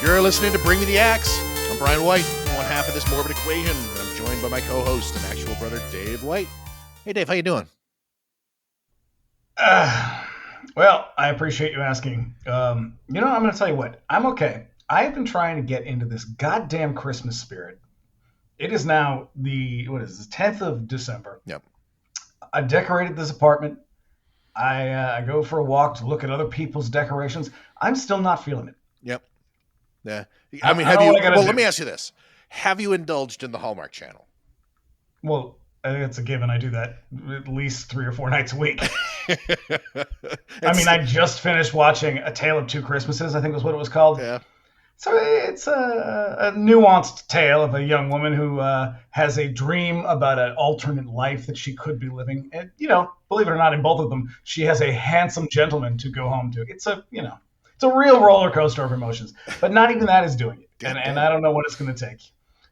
You're listening to Bring Me the Axe. I'm Brian White, one half of this morbid equation, and I'm joined by my co-host and actual brother, Dave White. Hey, Dave, how you doing? Well, I appreciate you asking. I'm going to tell you what. I'm okay. I've been trying to get into this goddamn Christmas spirit. It is now the 10th of December. Yep. I decorated this apartment. I go for a walk to look at other people's decorations. I'm still not feeling it. Yep. Yeah. Let me ask you this. Have you indulged in the Hallmark Channel? Well, I think it's a given. I do that at least 3 or 4 nights a week. I just finished watching A Tale of Two Christmases, I think was what it was called. Yeah. So it's a nuanced tale of a young woman who has a dream about an alternate life that she could be living. And, believe it or not, in both of them, she has a handsome gentleman to go home to. It's a real roller coaster of emotions. But not even that is doing it. And I don't know what it's going to take.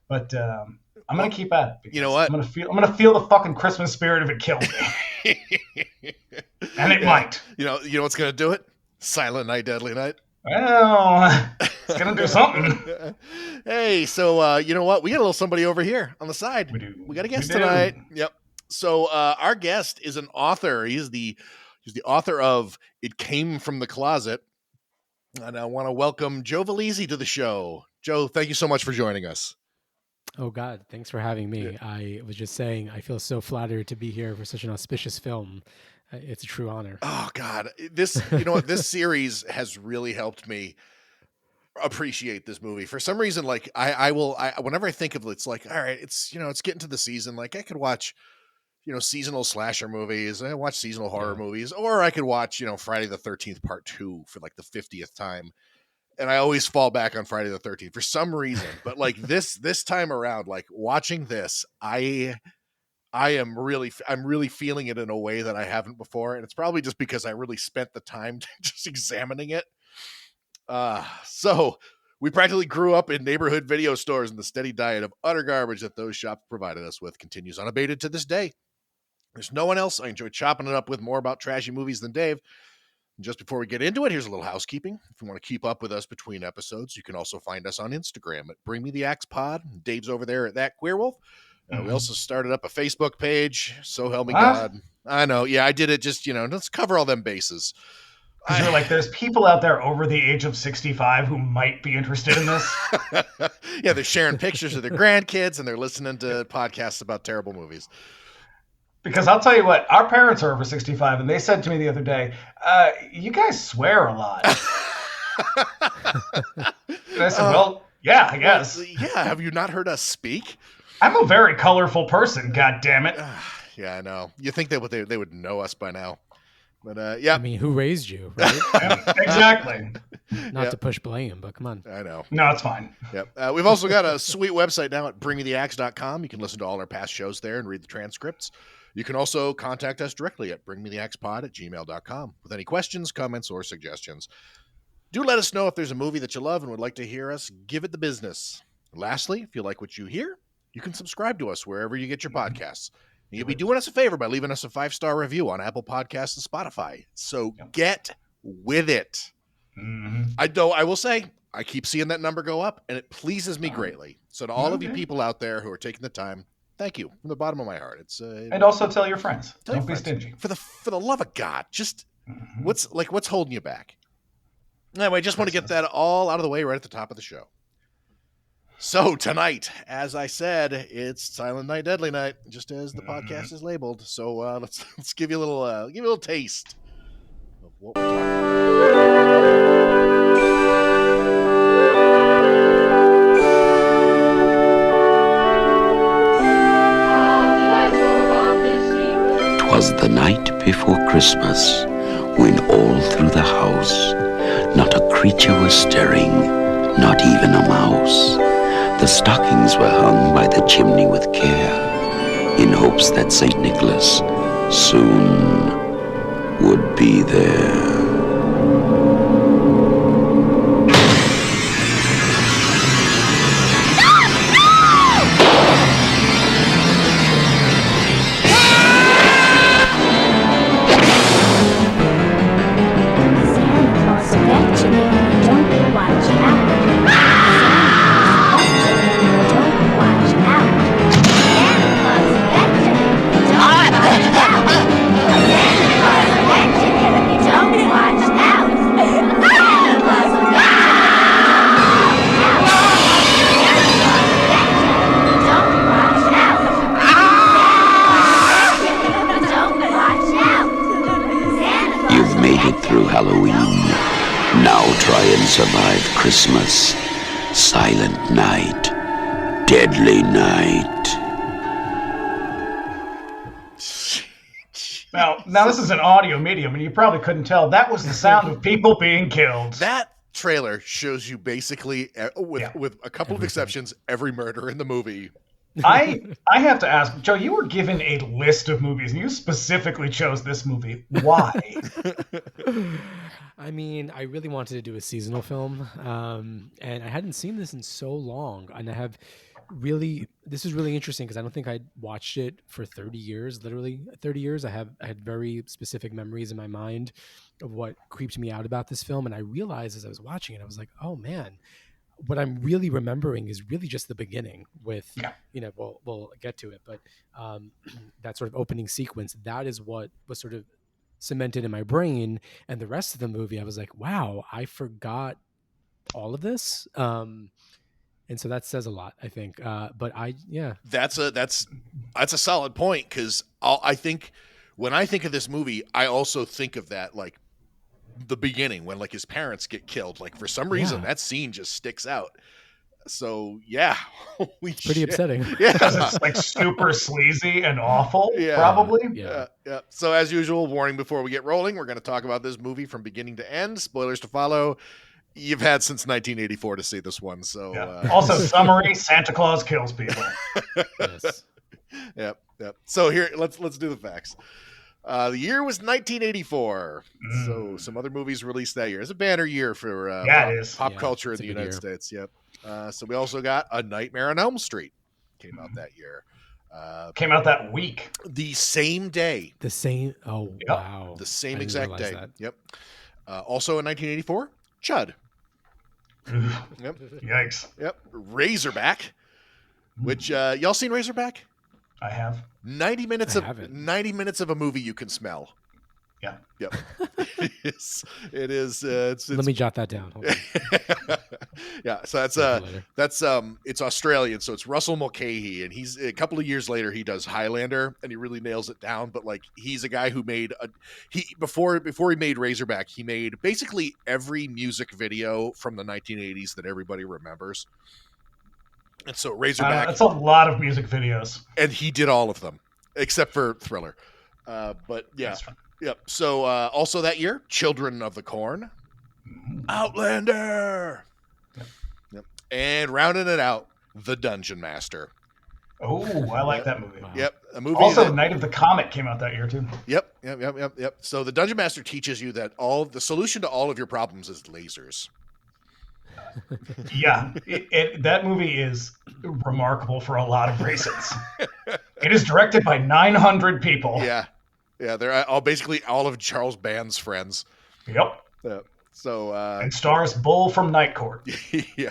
But I'm going to keep at it. You know what? I'm going to feel the fucking Christmas spirit if it kills me. And it might. You know what's going to do it? Silent Night, Deadly Night. Well, it's going to do something. Hey, so you know what? We got a little somebody over here on the side. We do. We got a guest tonight. Yep. So our guest is an author. He's the author of It Came from the Closet. And I want to welcome Joe Vallese to the show. Joe, thank you so much for joining us. Oh, God, thanks for having me. Yeah. I was just saying, I feel so flattered to be here for such an auspicious film. It's a true honor. Oh, God. This series has really helped me appreciate this movie. For some reason, like I whenever I think of it, it's like, all right, it's getting to the season. Like I could watch, seasonal slasher movies. I watch seasonal horror movies, or I could watch, Friday the 13th Part 2 for like the 50th time. And I always fall back on Friday the 13th for some reason. But like this time around, like watching this, I'm really feeling it in a way that I haven't before. And it's probably just because I really spent the time just examining it. So we practically grew up in neighborhood video stores, and the steady diet of utter garbage that those shops provided us with continues unabated to this day. There's no one else I enjoy chopping it up with more about trashy movies than Dave. And just before we get into it, here's a little housekeeping. If you want to keep up with us between episodes, you can also find us on Instagram at Bring Me the Axe Pod. Dave's over there at That Queerwolf. We also started up a Facebook page. So help me God. I know. Yeah, I did it just, let's cover all them bases. Because you're like, there's people out there over the age of 65 who might be interested in this. Yeah, they're sharing pictures of their grandkids and they're listening to podcasts about terrible movies. Because I'll tell you what, our parents are over 65, and they said to me the other day, you guys swear a lot. And I said, well, yeah, I guess. Yeah, have you not heard us speak? I'm a very colorful person, God damn it. Yeah, I know. You think they would know us by now. But yeah. I mean, who raised you, right? Exactly. Not to push blame, but come on. I know. No, it's fine. Yep. We've also got a sweet website now at bringmetheaxe.com. You can listen to all our past shows there and read the transcripts. You can also contact us directly at bringmetheaxepod@gmail.com with any questions, comments, or suggestions. Do let us know if there's a movie that you love and would like to hear us give it the business. Lastly, if you like what you hear, you can subscribe to us wherever you get your podcasts. And you'll be doing us a favor by leaving us a 5-star review on Apple Podcasts and Spotify. So get with it. Mm-hmm. I will say, I keep seeing that number go up, and it pleases me greatly. So to all of you people out there who are taking the time, thank you from the bottom of my heart. It's and also tell your friends. Don't be stingy. For the love of God, just what's holding you back? Anyway, I just want to get that all out of the way right at the top of the show. So tonight, as I said, it's Silent Night, Deadly Night, just as the podcast is labeled. So let's give you a little taste of what we're talking about. 'Twas the night before Christmas, when all through the house not a creature was stirring, not even a mouse. The stockings were hung by the chimney with care, in hopes that St. Nicholas soon would be there. Santa Claus bet you don't watch out. through Halloween. Now try and survive Christmas. Silent night. Deadly night. Now this is an audio medium, and you probably couldn't tell. That was the sound of people being killed. That trailer shows you basically, with a couple of exceptions, every murder in the movie. I have to ask, Joe, you were given a list of movies, and you specifically chose this movie. Why? I mean, I really wanted to do a seasonal film, and I hadn't seen this in so long, and I have really, this is really interesting because I don't think I'd watched it for 30 years, literally 30 years. I had very specific memories in my mind of what creeped me out about this film. And I realized as I was watching it, I was like, oh man, what I'm really remembering is really just the beginning with, we'll get to it, but that sort of opening sequence, that is what was sort of cemented in my brain. And the rest of the movie, I was like, wow, I forgot all of this. And so that says a lot, I think. That's a solid point, because I think when I think of this movie, I also think of that, like the beginning when like his parents get killed. Like for some reason, that scene just sticks out. So yeah, pretty upsetting. Yeah, it's like super sleazy and awful. Probably. Yeah. So as usual, warning before we get rolling, we're going to talk about this movie from beginning to end. Spoilers to follow. You've had since 1984 to see this one, so also summary: Santa Claus kills people. Yes. Yep. So here, let's do the facts. The year was 1984. So some other movies released that year. It's a banner year for pop culture in the United States. Yep. So we also got A Nightmare on Elm Street. Came out that year. Came out that week. The same day. The same. Oh, wow. The same exact day. Yep. Also in 1984, Chud. Yep. Yikes. Yep. Razorback, which y'all seen Razorback? I have. 90 minutes of a movie you can smell. Yeah. Yep. It is. It's Let me jot that down. Hold on. Yeah. So that's it's Australian. So it's Russell Mulcahy, and he's a couple of years later he does Highlander, and he really nails it down. But like he's a guy who made before he made Razorback, he made basically every music video from the 1980s that everybody remembers. And so Razorback. That's a lot of music videos. And he did all of them except for Thriller. But yeah. Yep. So also that year, Children of the Corn, Outlander. Yep. And rounding it out, The Dungeon Master. Oh, I like that movie. Wow. Yep. A movie. Also, Night of the Comet came out that year too. Yep. So The Dungeon Master teaches you that the solution to all of your problems is lasers. Yeah, that movie is remarkable for a lot of reasons. It is directed by 900 people. Yeah, they're basically all of Charles Band's friends. Yep. So and stars Bull from Night Court. Yeah.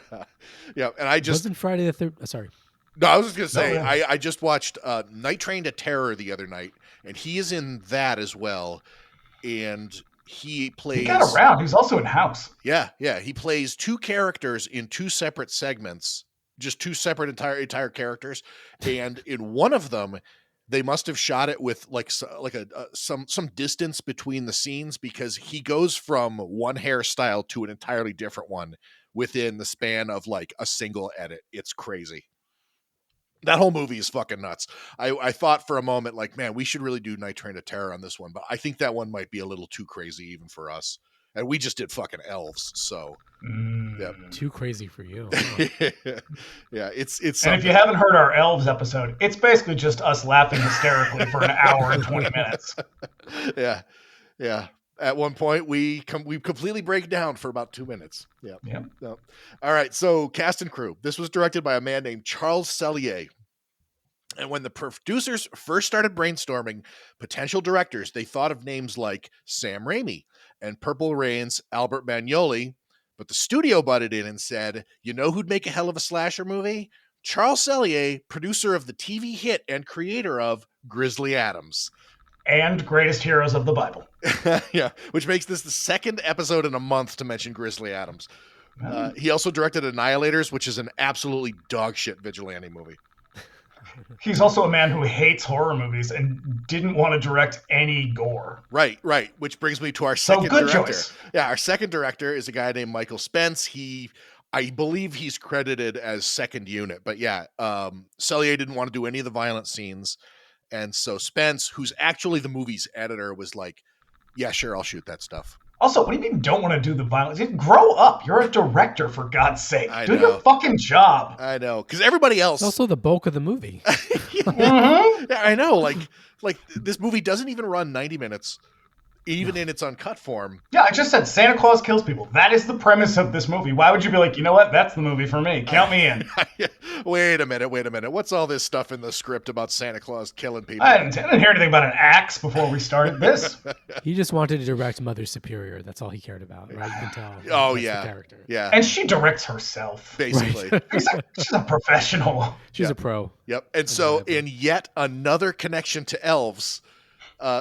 And I just wasn't Friday the 3rd. Sorry. No, I was just gonna say I just watched Night Train to Terror the other night, and he is in that as well, and he got around. He's also in House. Yeah. He plays two characters in two separate segments, just two separate entire characters, and in one of them, they must have shot it with some distance between the scenes, because he goes from one hairstyle to an entirely different one within the span of like a single edit. It's crazy. That whole movie is fucking nuts. I thought for a moment, like, man, we should really do Night Train to Terror on this one, but I think that one might be a little too crazy even for us. And we just did fucking Elves, so too crazy for you. Yeah, it's. And if you haven't heard our Elves episode, it's basically just us laughing hysterically for an hour and 20 minutes. Yeah. At one point, we completely break down for about 2 minutes. Yeah. All right. So cast and crew. This was directed by a man named Charles Sellier. And when the producers first started brainstorming potential directors, they thought of names like Sam Raimi and Purple Rain's Albert Magnoli. But the studio butted in and said, you know who'd make a hell of a slasher movie? Charles Sellier, producer of the TV hit and creator of Grizzly Adams. And Greatest Heroes of the Bible. Yeah, which makes this the second episode in a month to mention Grizzly Adams. He also directed Annihilators, which is an absolutely dog shit vigilante movie. He's also a man who hates horror movies and didn't want to direct any gore. Right. Which brings me to our So second good director. choice. Yeah, our second director is a guy named Michael Spence. I believe he's credited as second unit, but yeah, Cellier didn't want to do any of the violent scenes. And so Spence, who's actually the movie's editor, was like, yeah, sure, I'll shoot that stuff. Also, what do you mean don't want to do the violence? Grow up. You're a director, for God's sake. I Do know. your fucking job. I know, because everybody else... It's also the bulk of the movie. Mm-hmm. Yeah, I know, like this movie doesn't even run 90 minutes, even in its uncut form. Yeah, I just said Santa Claus kills people. That is the premise of this movie. Why would you be like, you know what? That's the movie for me. Count me in. Wait a minute. What's all this stuff in the script about Santa Claus killing people? I didn't hear anything about an axe before we started this. He just wanted to direct Mother Superior. That's all he cared about, right? You can tell. Oh, That's yeah. the character. Yeah, And she directs herself. basically. She's a professional. She's Yeah. a pro. Yep. And so, Undeniably. in yet another connection to elves,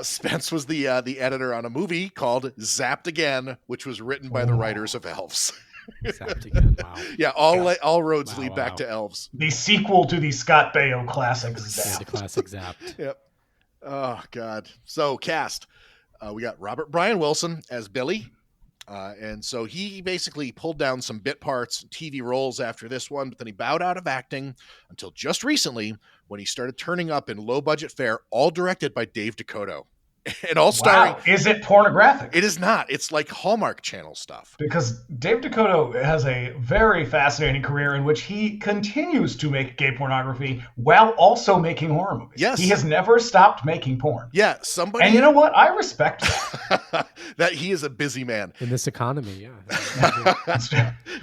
Spence was the editor on a movie called Zapped Again, which was written by the writers of Elves. Zapped again. Wow. Yeah, all roads Wow, lead back wow. to Elves. The sequel to the Scott Baio classic Yeah, the Zap. classic Zapped. Yep. Oh God. So cast, we got Robert Bryan Wilson as Billy, and so he basically pulled down some bit parts, TV roles after this one, but then he bowed out of acting until just recently when he started turning up in low budget fare, all directed by Dave Dakota, and all starring. Wow. Is it pornographic? It is not. It's like Hallmark Channel stuff. Because Dave Dakota has a very fascinating career in which he continues to make gay pornography while also making horror movies. Yes. He has never stopped making porn. Yeah, somebody. And you know what? I respect that. that he is a busy man. In this economy, yeah.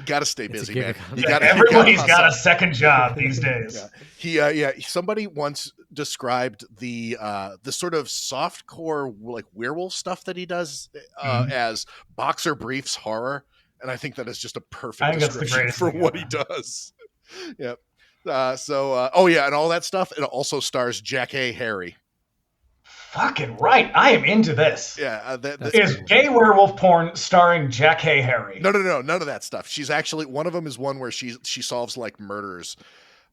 Got to stay It's a busy, gig man. economy. You gotta, Everybody's you got a hustle. second job these days. Yeah. Somebody once described the sort of softcore like werewolf stuff that he does as boxer briefs horror, and I think that is just a I perfect think that's the description greatest for thing what ever. he does. Yep. And all that stuff. It also stars Jack A. Harry. Fucking right. I am into this. Yeah, That's Is cool. gay werewolf porn starring Jack Hay Harry? no, none of that stuff. She's actually one of them is one where she solves like murders.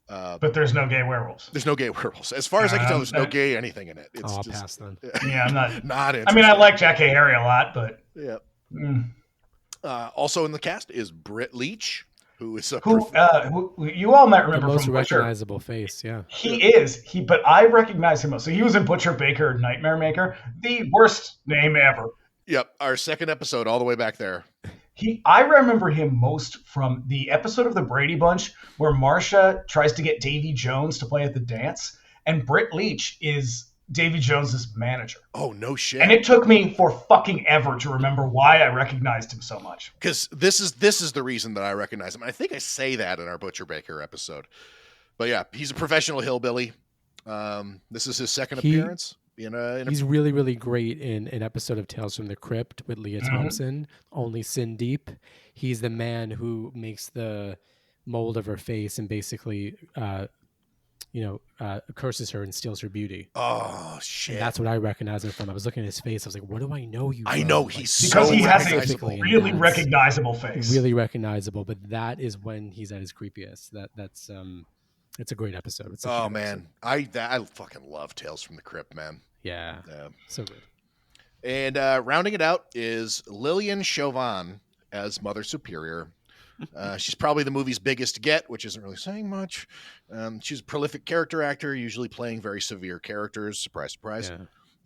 But there's no gay werewolves. There's no gay werewolves, as far as I can tell. There's no gay anything in it. It's I'll just pass then. Yeah, I'm not. not I mean, I interesting. like Jack Hay Harry a lot, but Yeah. mm. Also in the cast is Britt Leach, who is a who you all might The remember most from Butcher. recognizable face, yeah. But I recognize him most. So he was in Butcher Baker Nightmare Maker, the worst name ever. Yep, our second episode, all the way back there. I remember him most from the episode of the Brady Bunch where Marcia tries to get Davy Jones to play at the dance, and Britt Leach is Davy Jones's manager. Oh no shit! And it took me for fucking ever to remember why I recognized him so much. Because this is the reason that I recognize him. I think I say that in our Butcher Baker episode. But yeah, he's a professional hillbilly. This is his second appearance. He's really, really great in an episode of Tales from the Crypt with Leah Thompson, Only Sin Deep. He's the man who makes the mold of her face and basically, curses her and steals her beauty. Oh shit! And that's what I recognize him from. I was looking at his face. I was like, "What do I know you?" I from?" know Like, he's Because so he has recognizable. a really Yes. recognizable face. really recognizable. But that is when he's at his creepiest. That's it's a great episode. It's a Oh great man, episode. I fucking love Tales from the Crypt, man. Yeah, Yeah. so good. And rounding it out is Lillian Chauvin as Mother Superior. She's probably the movie's biggest get, which isn't really saying much. She's a prolific character actor, usually playing very severe characters. Surprise, surprise.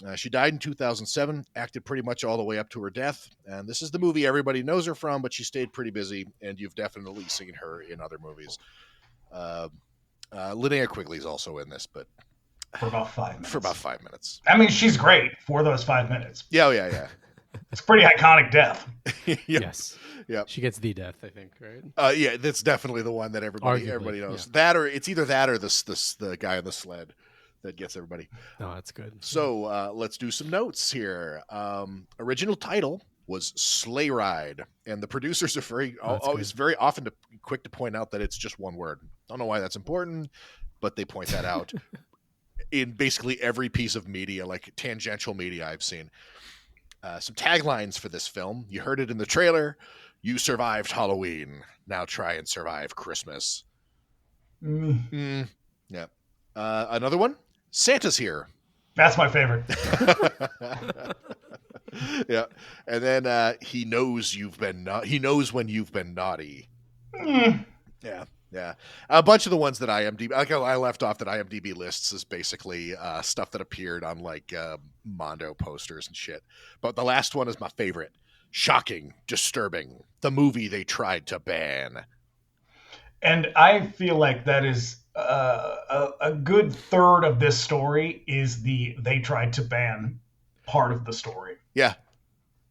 Yeah. She died in 2007, acted pretty much all the way up to her death. And this is the movie everybody knows her from, but she stayed pretty busy, and you've definitely seen her in other movies. Linnea Quigley's also in this, but For about 5 minutes. for about 5 minutes. I mean, she's great for those 5 minutes. Yeah. It's a pretty iconic death. Yep. Yes. Yep. She gets the death, I think, right? Yeah, that's definitely the one that everybody Arguably, knows. yeah. That, or it's either that or the guy on the sled that gets everybody. No, that's good. So let's do some notes here. Original title was Sleigh Ride, and the producers are always very often quick to point out that it's just one word. Don't know why that's important, but they point that out in basically every piece of media, like tangential media I've seen. Some taglines for this film. You heard it in the trailer. You survived Halloween. Now try and survive Christmas. Mm. Yeah. Another one, Santa's Here. That's my favorite. Yeah, and then he knows he knows when you've been naughty. Mm. Yeah. A bunch of the ones that I left off that IMDb lists is basically stuff that appeared on like Mondo posters and shit. But the last one is my favorite. Shocking, disturbing. The movie they tried to ban. And I feel like that is a good third of this story is they tried to ban part of the story. Yeah.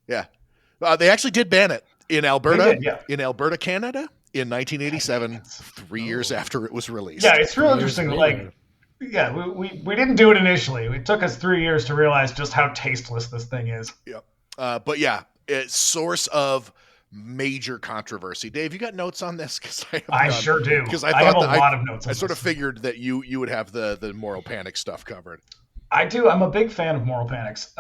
They actually did ban it in Alberta. They did, yeah. In Alberta, Canada, in 1987, 3 years after it was released. Yeah, it's real interesting. Like, yeah, we didn't do it initially. It took us 3 years to realize just how tasteless this thing is. Yeah. But yeah, it's source of major controversy. Dave, you got notes on this? Because I sure do. Because I have a lot of notes on I sort this. of figured that you would have the moral panic stuff covered. I do. I'm a big fan of moral panics.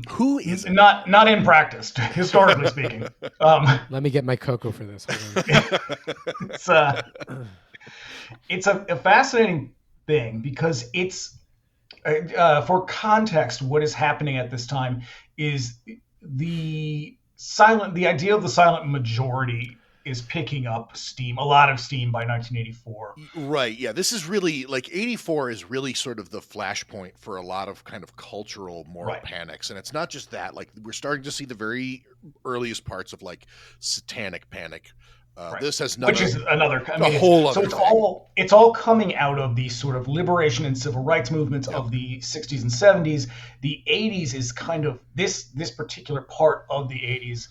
Who is it? Not in practice, historically speaking. Let me get my cocoa for this. Hold on. It's a fascinating thing because it's for context. What is happening at this time is the idea of the silent majority is picking up steam, a lot of steam by 1984. Right. Yeah. This is really like 84 is really sort of the flashpoint for a lot of kind of cultural moral panics. And it's not just that, like we're starting to see the very earliest parts of like satanic panic. This has which is another whole other thing. It's all coming out of the sort of liberation and civil rights movements of the 60s and 70s. The 80s is kind of this particular part of the 80s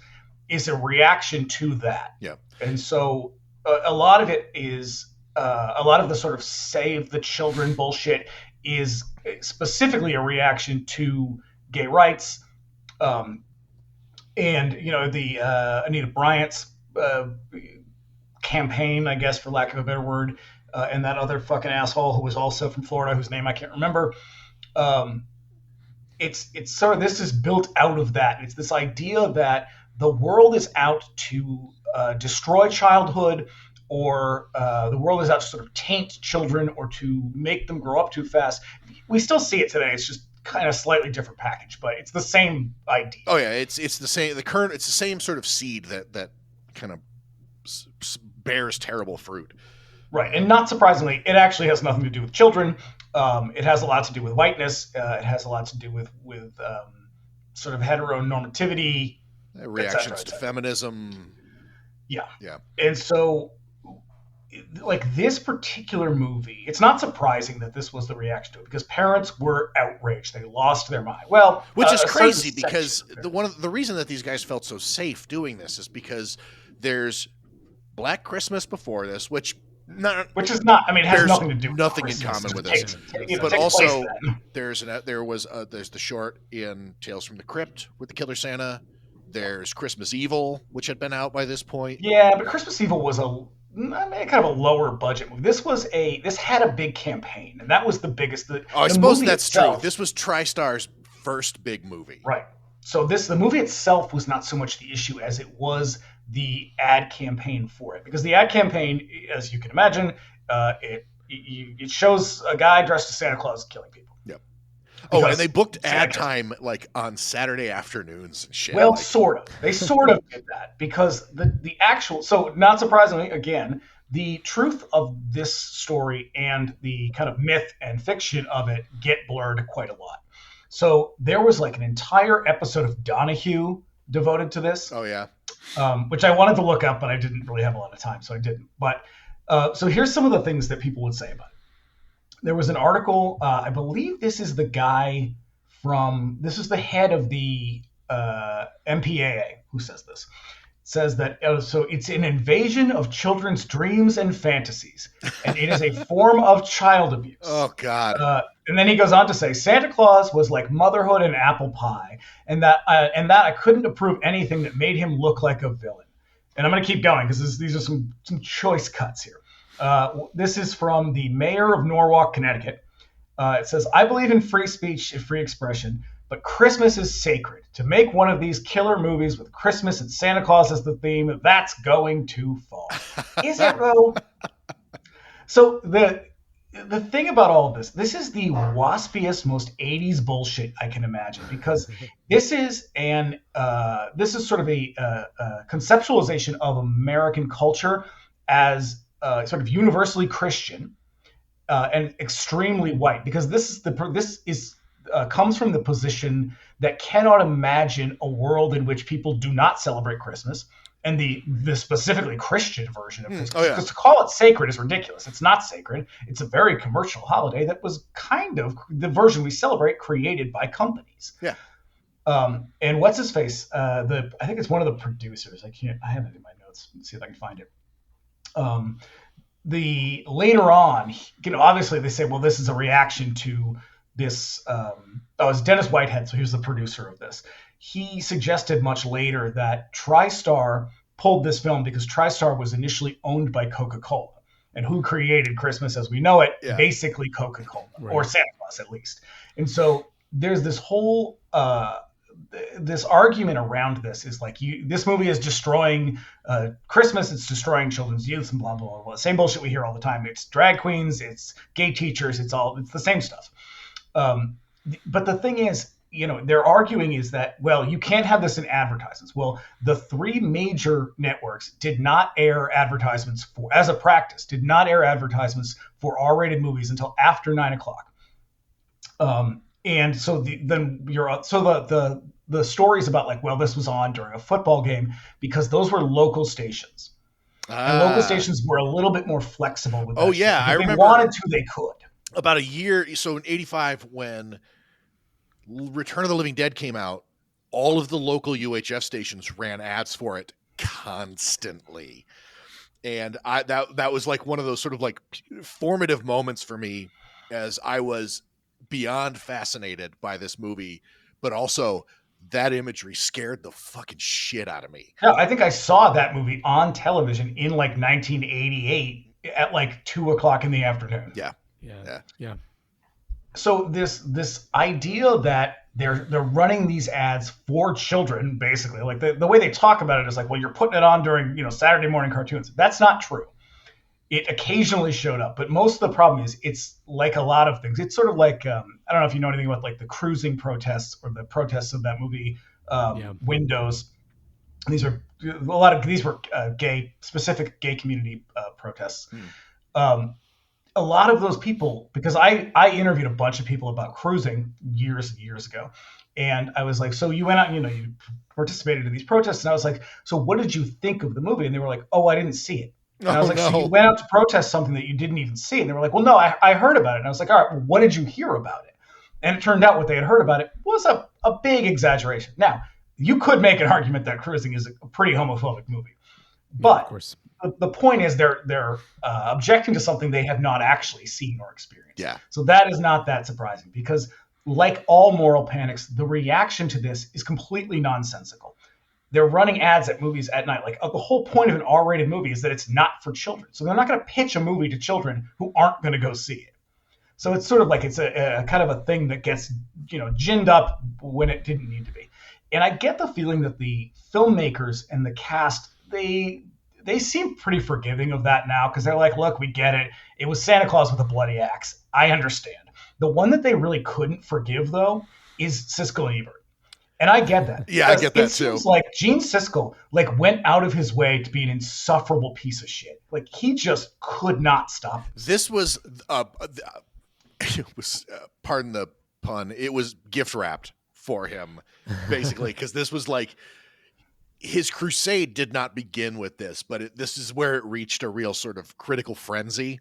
is a reaction to that. Yeah. And so a lot of it is a lot of the sort of save the children bullshit is specifically a reaction to gay rights. And, the Anita Bryant's campaign, I guess, for lack of a better word, and that other fucking asshole who was also from Florida, whose name I can't remember. It's sort of, this is built out of that. It's this idea that the world is out to destroy childhood, or the world is out to sort of taint children or to make them grow up too fast. We still see it today. It's just kind of slightly different package, but it's the same idea. Oh yeah, it's the same. It's the same sort of seed that kind of bears terrible fruit. Right, and not surprisingly, it actually has nothing to do with children. It has a lot to do with whiteness. It has a lot to do with sort of heteronormativity. Reactions to feminism. Yeah. Yeah. And so, like, this particular movie, it's not surprising that this was the reaction to it because parents were outraged. They lost their mind. Well, which is crazy because the reason that these guys felt so safe doing this is because there's Black Christmas before this, which is not. I mean, it has nothing to do with nothing Christmas. in common with this. But also, there's the short in Tales from the Crypt with the Killer Santa. There's Christmas Evil, which had been out by this point. Yeah, but Christmas Evil was kind of a lower budget movie. This had a big campaign, and that was the biggest. I suppose that's true. This was TriStar's first big movie. Right. So the movie itself was not so much the issue as it was the ad campaign for it, because the ad campaign, as you can imagine, it shows a guy dressed as Santa Claus killing people. Yep. Oh, and they booked ad time like on Saturday afternoons and shit. Well, sort of. They sort of did that because the actual. So not surprisingly, again, the truth of this story and the kind of myth and fiction of it get blurred quite a lot. So there was like an entire episode of Donahue devoted to this. Oh yeah. Which I wanted to look up, but I didn't really have a lot of time, so I didn't. But so here's some of the things that people would say about it. There was an article, I believe this is the guy this is the head of the MPAA who says this. It says that, so it's an invasion of children's dreams and fantasies, and it is a form of child abuse. Oh, God. And then he goes on to say, Santa Claus was like motherhood and apple pie, and that I couldn't approve anything that made him look like a villain. And I'm going to keep going because these are some choice cuts here. This is from the mayor of Norwalk, Connecticut. It says, I believe in free speech and free expression, but Christmas is sacred. To make one of these killer movies with Christmas and Santa Claus as the theme, that's going too far. Is it, though? So the thing about all of this is the waspiest, most 80s bullshit I can imagine, because this is sort of a conceptualization of American culture as sort of universally Christian and extremely white, because this is comes from the position that cannot imagine a world in which people do not celebrate Christmas, and the specifically Christian version of Christmas. Because to call it sacred is ridiculous. It's not sacred. It's a very commercial holiday that was kind of the version we celebrate created by companies. Yeah. And what's his face? I think it's one of the producers. I have it in my notes. Let's see if I can find it. Later on, obviously they say, well, this is a reaction to this. It's Dennis Whitehead, so he was the producer of this. He suggested much later that TriStar pulled this film because TriStar was initially owned by Coca-Cola. And who created Christmas as we know it? Yeah. Basically Coca-Cola, right. Or Santa Claus at least. And so there's this whole this argument around this is like, this movie is destroying Christmas, it's destroying children's youth, and blah, blah, blah, blah. Same bullshit we hear all the time. It's drag queens, it's gay teachers, it's the same stuff. But the thing is, they're arguing is that, well, you can't have this in advertisements. Well, the three major networks did not air advertisements as a practice, did not air advertisements for R-rated movies until after 9:00. And so the stories about like, well, this was on during a football game because those were local stations. And local stations were a little bit more flexible with that. Oh, yeah. I remember. If they wanted to, they could. About a year, so in 85, when Return of the Living Dead came out, all of the local UHF stations ran ads for it constantly. And that was like one of those sort of like formative moments for me, as I was beyond fascinated by this movie, but also that imagery scared the fucking shit out of me. Yeah, I think I saw that movie on television in like 1988 at like 2:00 in the afternoon. Yeah. So this idea that they're running these ads for children, basically, like the way they talk about it is like, well, you're putting it on during Saturday morning cartoons. That's not true. It occasionally showed up, but most of the problem is it's like a lot of things. It's sort of like I don't know if you know anything about like the cruising protests or the protests of that movie Windows. These were specific gay community protests. A lot of those people, because I interviewed a bunch of people about cruising years and years ago, and I was like, so you went out, you participated in these protests, and I was like, so what did you think of the movie? And they were like, oh, I didn't see it. And I was like, so you went out to protest something that you didn't even see? And they were like, well, no, I heard about it. And I was like, all right, well, what did you hear about it? And it turned out what they had heard about it was a big exaggeration. Now, you could make an argument that Cruising is a pretty homophobic movie, but of course. The point is they're objecting to something they have not actually seen or experienced. Yeah. So that is not that surprising, because like all moral panics, the reaction to this is completely nonsensical. They're running ads at movies at night. Like the whole point of an R-rated movie is that it's not for children. So they're not going to pitch a movie to children who aren't going to go see it. So it's sort of like it's a kind of a thing that gets ginned up when it didn't need to be. And I get the feeling that the filmmakers and the cast, they seem pretty forgiving of that now, because they're like, look, we get it. It was Santa Claus with a bloody axe. I understand. The one that they really couldn't forgive, though, is Siskel and Ebert. And I get that. Yeah, I get that, too. It seems like Gene Siskel went out of his way to be an insufferable piece of shit. Like, he just could not stop it. This was, pardon the pun, it was gift wrapped for him, basically, because this was like, his crusade did not begin with this, but this is where it reached a real sort of critical frenzy.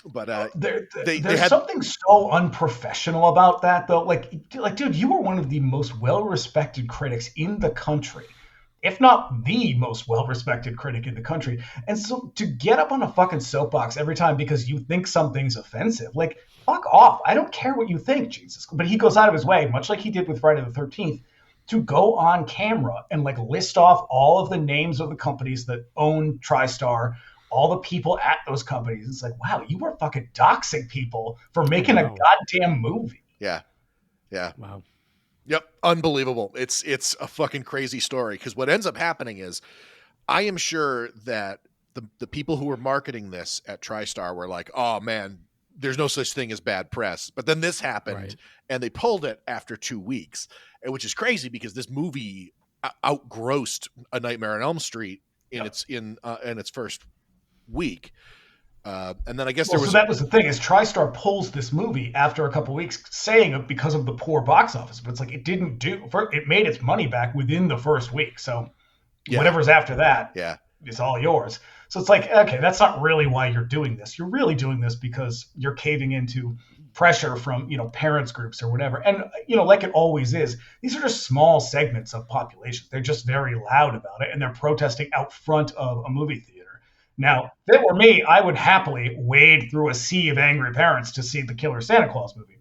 But there's something so unprofessional about that, though. Like, dude, you were one of the most well-respected critics in the country, if not the most well-respected critic in the country. And so to get up on a fucking soapbox every time because you think something's offensive, like, fuck off. I don't care what you think, Jesus. But he goes out of his way, much like he did with Friday the 13th, to go on camera and list off all of the names of the companies that own TriStar, all the people at those companies. It's like, wow, you were fucking doxing people for making a goddamn movie. Yeah. Wow. Yep. Unbelievable. It's a fucking crazy story, because what ends up happening is, I am sure that the people who were marketing this at TriStar were like, oh man, there's no such thing as bad press. But then this happened, Right. and they pulled it after 2 weeks, which is crazy because this movie outgrossed A Nightmare on Elm Street in its first week. And then I guess so that was the thing, is TriStar pulls this movie after a couple weeks, saying it because of the poor box office, but it's like it made its money back within the first week. So whatever's after that is all yours. So it's like, okay, that's not really why you're doing this. You're really doing this because you're caving into pressure from, parents groups or whatever. And, like it always is, these are just small segments of populations. They're just very loud about it, and they're protesting out front of a movie theater. Now, if it were me, I would happily wade through a sea of angry parents to see the Killer Santa Claus movie.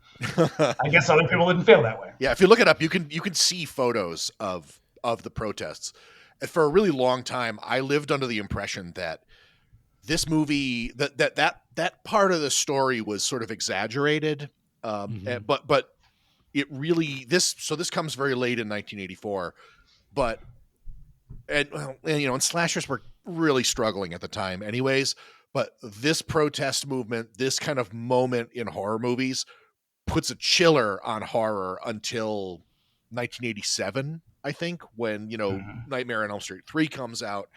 I guess other people didn't feel that way. Yeah, if you look it up, you can see photos of the protests. And for a really long time, I lived under the impression that this movie, that part of the story was sort of exaggerated, but it really this comes very late in 1984, but and slashers were really struggling at the time, anyways. But this protest movement, this kind of moment in horror movies, puts a chiller on horror until 1987, I think, when Nightmare on Elm Street 3 comes out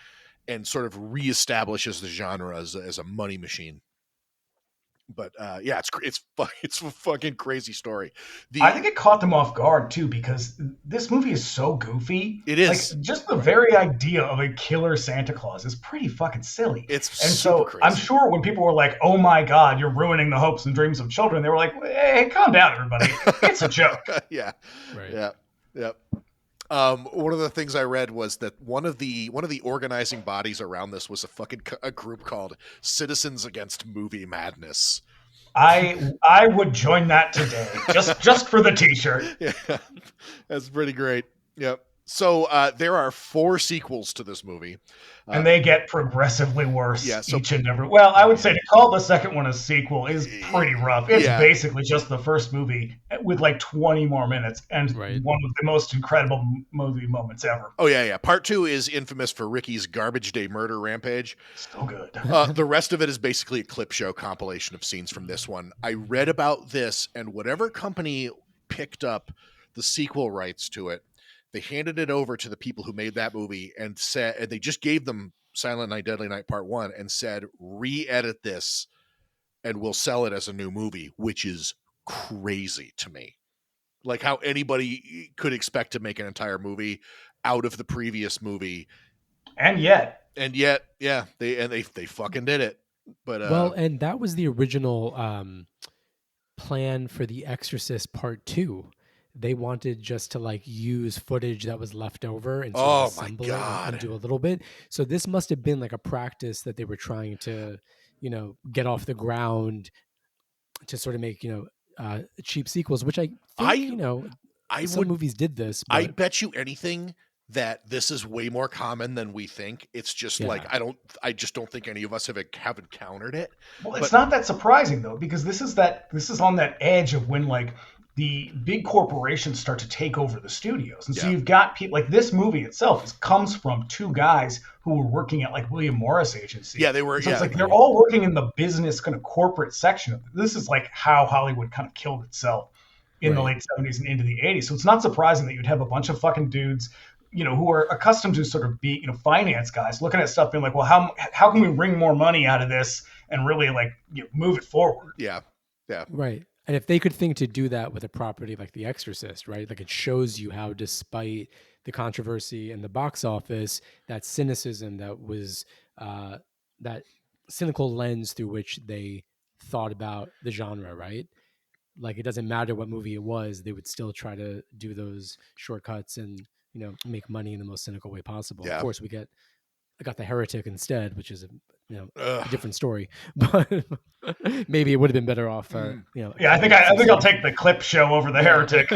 and sort of reestablishes the genre as a money machine. But it's a fucking crazy story. I think it caught them off guard too, because this movie is so goofy. It is. Like, just the very idea of a killer Santa Claus is pretty fucking silly. It's and super so crazy. I'm sure when people were like, "Oh my God, you're ruining the hopes and dreams of children," they were like, "Hey, calm down, everybody. It's a joke." Yeah. Right. Yeah. One of the things I read was that one of the organizing bodies around this was a group called Citizens Against Movie Madness. I would join that today, just for the T-shirt. Yeah, that's pretty great. Yep. So there are 4 sequels to this movie. And they get progressively worse so, each and every... Well, I would say to call the second one a sequel is pretty rough. It's basically just the first movie with like 20 more minutes and one of the most incredible movie moments ever. Oh, yeah. Part 2 is infamous for Ricky's garbage day murder rampage. So good. The rest of it is basically a clip show compilation of scenes from this one. I read about this, and whatever company picked up the sequel rights to it, they handed it over to the people who made that movie and they just gave them Silent Night, Deadly Night Part 1 and said, re-edit this and we'll sell it as a new movie, which is crazy to me. Like how anybody could expect to make an entire movie out of the previous movie. And yet, yeah, they fucking did it. But and that was the original plan for The Exorcist Part 2. They wanted just to like use footage that was left over and sort of assemble it and do a little bit. So this must have been like a practice that they were trying to, get off the ground to sort of make, cheap sequels, which I think, some movies did this. But I bet you anything that this is way more common than we think. It's just like, I just don't think any of us have encountered it. Well, it's not that surprising though, because this is on that edge of when like the big corporations start to take over the studios. And so you've got people like this movie itself comes from 2 guys who were working at like William Morris Agency. Yeah, they were. So it's like they're all working in the business kind of corporate section of it. This is like how Hollywood kind of killed itself in the late 70s and into the 80s. So it's not surprising that you'd have a bunch of fucking dudes, who are accustomed to sort of be, finance guys looking at stuff being like, well, how can we wring more money out of this and really like move it forward? Yeah. Right. And if they could think to do that with a property like The Exorcist, right? Like it shows you how, despite the controversy in the box office, that cynicism that was that cynical lens through which they thought about the genre, right? Like it doesn't matter what movie it was, they would still try to do those shortcuts and, make money in the most cynical way possible. Yeah. Of course, I got The Heretic instead, which is a different story. But maybe it would have been better off. Yeah, I think I'll take the clip show over the Heretic.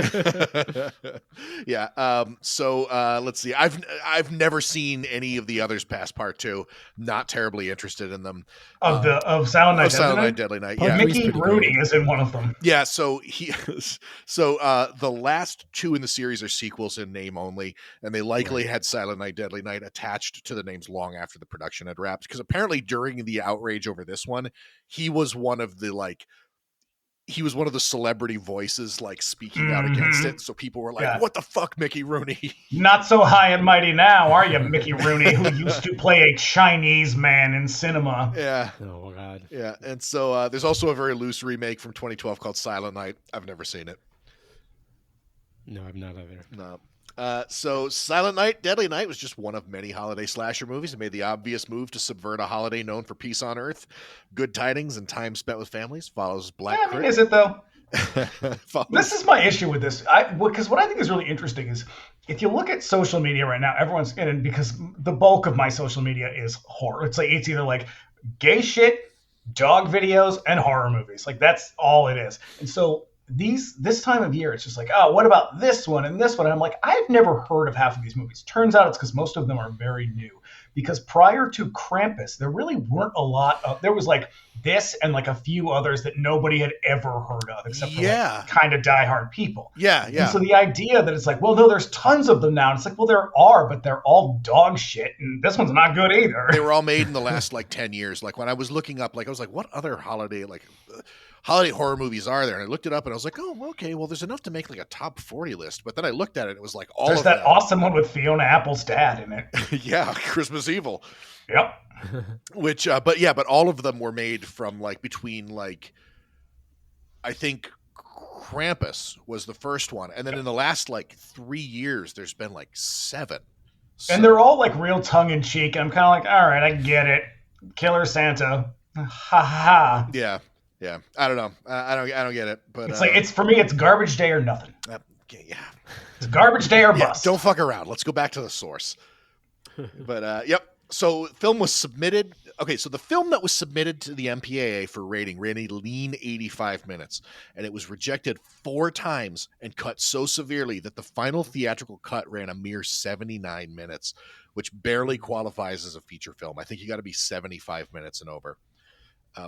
Yeah. So let's see. I've never seen any of the others past part 2. Not terribly interested in them. Of Silent Night, Deadly Night. Part Yeah. Mickey Rooney is in one of them. Yeah, so the last 2 in the series are sequels in name only, and they likely had Silent Night, Deadly Night attached to the names long after the production had wrapped. Because apparently during the outrage over this one, he was one of the celebrity voices speaking out against it. So people were like, "What the fuck, Mickey Rooney?" Not so high and mighty now, are you, Mickey Rooney, who used to play a Chinese man in cinema? Yeah. Oh God. Yeah, and so there's also a very loose remake from 2012 called Silent Night. I've never seen it. No, I've not either. No. So Silent Night, Deadly Night was just one of many holiday slasher movies. It made the obvious move to subvert a holiday known for peace on Earth, good tidings, and time spent with families. Follows Black. Yeah, I mean, is it though? This is my issue with this. Because what I think is really interesting is if you look at social media right now, everyone's in, because the bulk of my social media is horror. It's either like gay shit, dog videos, and horror movies. That's all it is. And so this time of year, it's just like, oh, what about this one and this one? And I'm like, I've never heard of half of these movies. Turns out it's because most of them are very new. Because prior to Krampus, there really weren't a lot of. There was this and a few others that nobody had ever heard of, except for kind of diehard people. Yeah. And so the idea that it's well, no, there's tons of them now. And it's well, there are, but they're all dog shit, and this one's not good either. They were all made in the last 10 years. When I was looking up, I was like, what other holiday horror movies are there? And I looked it up, and I was like, oh, okay, well, there's enough to make a top 40 list. But then I looked at it, and it was all there's of that them. Awesome one with Fiona Apple's dad in it. Yeah, Christmas Evil. Yep. Which, but all of them were made from between I think Krampus was the first one, and then in the last 3 years, there's been 7. So, and they're all real tongue in cheek, and I'm kind of all right, I get it. Killer Santa, ha ha. Yeah. I don't know. I don't get it. But it's it's for me, it's garbage day or nothing. Okay, yeah. It's garbage day or bust. Don't fuck around. Let's go back to the source. But yep. So film was submitted. Okay, so the film that was submitted to the MPAA for rating ran a lean 85 minutes, and it was rejected 4 times and cut so severely that the final theatrical cut ran a mere 79 minutes, which barely qualifies as a feature film. I think you got to be 75 minutes and over.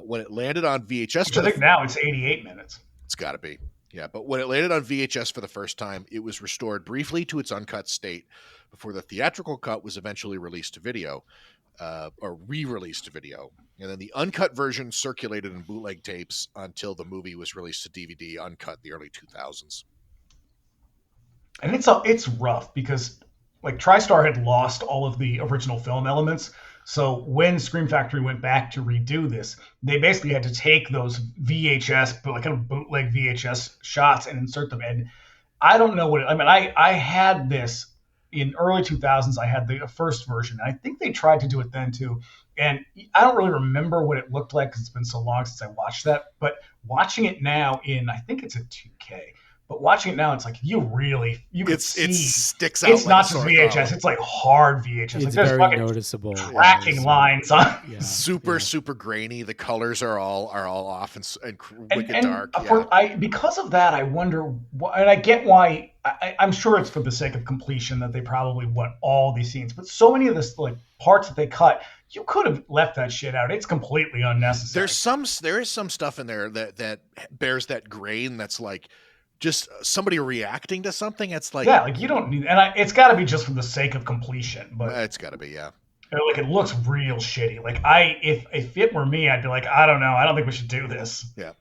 When it landed on VHS, which I think now it's 88 minutes. It's got to be. Yeah, but when it landed on VHS for the first time, it was restored briefly to its uncut state before the theatrical cut was eventually released to video, or re-released to video. And then the uncut version circulated in bootleg tapes until the movie was released to DVD uncut the early 2000s. And it's rough because TriStar had lost all of the original film elements. So when Scream Factory went back to redo this, they basically had to take those VHS, but kind of bootleg VHS shots and insert them. And I don't know I had this in early 2000s. I had the first version. I think they tried to do it then too. And I don't really remember what it looked like because it's been so long since I watched that. But watching it now I think it's a 2K. But watching it now, it's you can see it sticks out. It's not just VHS; it's hard VHS. It's there's very fucking noticeable. tracking lines on. Yeah. Super grainy. The colors are all off and wicked dark. Because of that, I wonder, and I get why. I'm sure it's for the sake of completion that they probably want all these scenes. But so many of this parts that they cut, you could have left that shit out. It's completely unnecessary. There is some stuff in there that bears that grain. That's just somebody reacting to something. It's you don't need, and it's got to be just for the sake of completion. But it's got to be, yeah. It looks real shitty. If it were me, I'd be I don't know. I don't think we should do this. Yeah.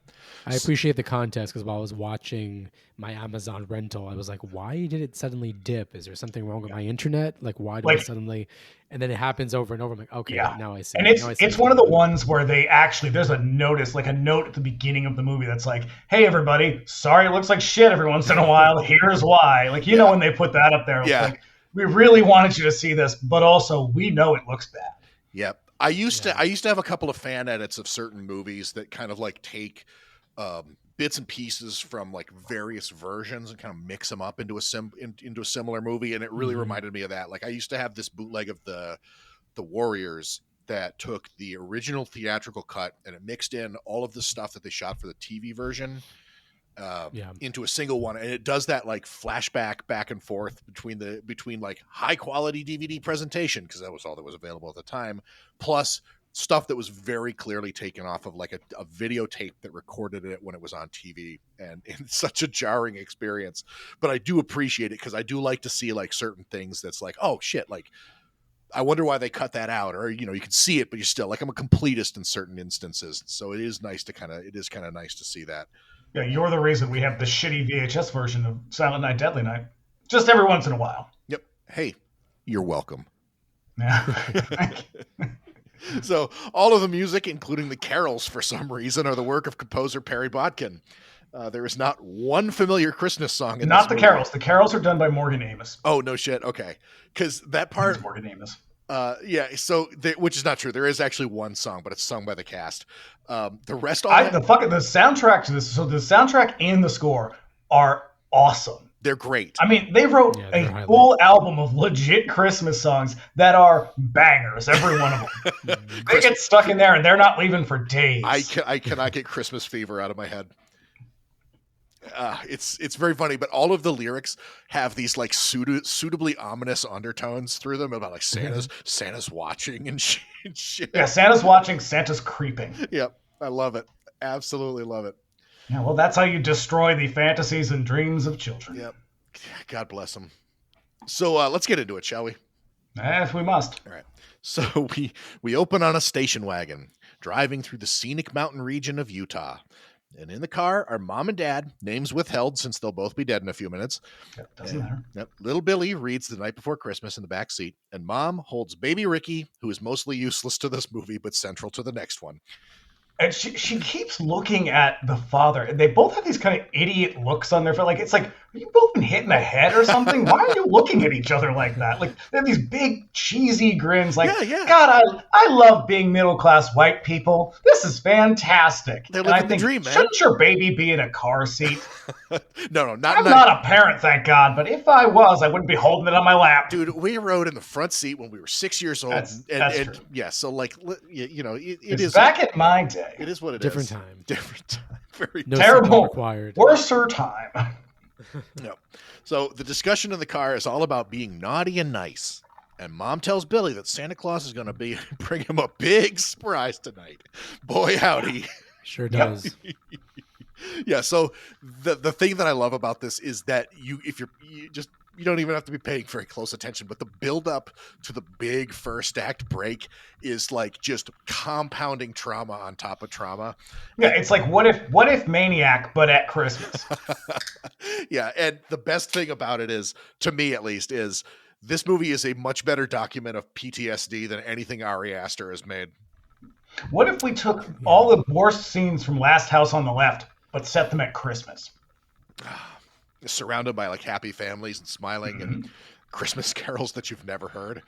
I appreciate the context because while I was watching my Amazon rental, I was like, why did it suddenly dip? Is there something wrong with my internet? Why do I suddenly... And then it happens over and over. I'm like, okay, now I see. And it's one of the ones where they actually, there's a notice, a note at the beginning of the movie that's hey, everybody, sorry it looks like shit every once in a while. Here's why. Know when they put that up there, it's we really wanted you to see this, but also we know it looks bad. Yep. I used to have a couple of fan edits of certain movies that kind of take bits and pieces from various versions and kind of mix them up into a similar movie, and it really reminded me of that. I used to have this bootleg of the Warriors that took the original theatrical cut and it mixed in all of the stuff that they shot for the TV version into a single one, and it does that like flashback back and forth between like high quality DVD presentation, because that was all that was available at the time, plus stuff that was very clearly taken off of like a videotape that recorded it when it was on TV, and it's such a jarring experience. But I do appreciate it because I do like to see like certain things that's like, oh shit, like I wonder why they cut that out, or you know, you can see it, but you're still like, I'm a completist in certain instances, so it is nice to kind of nice to see that. Yeah, you're the reason we have the shitty VHS version of Silent Night, Deadly Night. Just every once in a while. Yep. Hey, you're welcome. Yeah. So all of the music, including the carols, for some reason, are the work of composer Perry Botkin. There is not one familiar Christmas song in Not this the movie. carols. The carols are done by Morgan Amos. Oh, no shit. Okay. Because that part... It's Morgan Amos. Yeah, so which is not true. There is actually one song, but it's sung by the cast. The rest, The soundtrack to this. So the soundtrack and the score are awesome. They're great. I mean, they wrote a full album of legit Christmas songs that are bangers. Every one of them. They get stuck in there, and they're not leaving for days. I cannot get Christmas fever out of my head. It's very funny, but all of the lyrics have these like suitably ominous undertones through them about like Santa's watching and shit. Yeah, Santa's watching, Santa's creeping. Yep, I love it. Absolutely love it. Yeah, well, that's how you destroy the fantasies and dreams of children. Yep. God bless them. So let's get into it, shall we? If we must. All right. So we open on a station wagon driving through the scenic mountain region of Utah. And in the car are Mom and Dad, names withheld since they'll both be dead in a few minutes. Yep, doesn't matter. Yep. Little Billy reads The Night Before Christmas in the back seat, and Mom holds baby Ricky, who is mostly useless to this movie but central to the next one. And she keeps looking at the father. And they both have these kind of idiot looks on their face. Like, it's like, are you both been hit in the head or something? Why are you looking at each other like that? Like, they have these big, cheesy grins. Like, yeah. God, I love being middle-class white people. This is fantastic. They're living the dream, man. Shouldn't your baby be in a car seat? No, I'm not a parent, thank God. But if I was, I wouldn't be holding it on my lap. Dude, we rode in the front seat when we were 6 years old. That's true. Yeah, so like, you know, it is back at my day. It is what it Different is. time. Different time. Very No terrible. support required. Worser time. No. So the discussion in the car is all about being naughty and nice. And Mom tells Billy that Santa Claus is going to bring him a big surprise tonight. Boy, howdy. Sure does. Yeah. So the thing that I love about this is that you don't even have to be paying very close attention, but the build up to the big first act break is like just compounding trauma on top of trauma. Yeah, it's like what if Maniac, but at Christmas. Yeah, and the best thing about it is, to me at least, is this movie is a much better document of PTSD than anything Ari Aster has made. What if we took all the worst scenes from Last House on the Left, but set them at Christmas? Surrounded by like happy families and smiling and Christmas carols that you've never heard,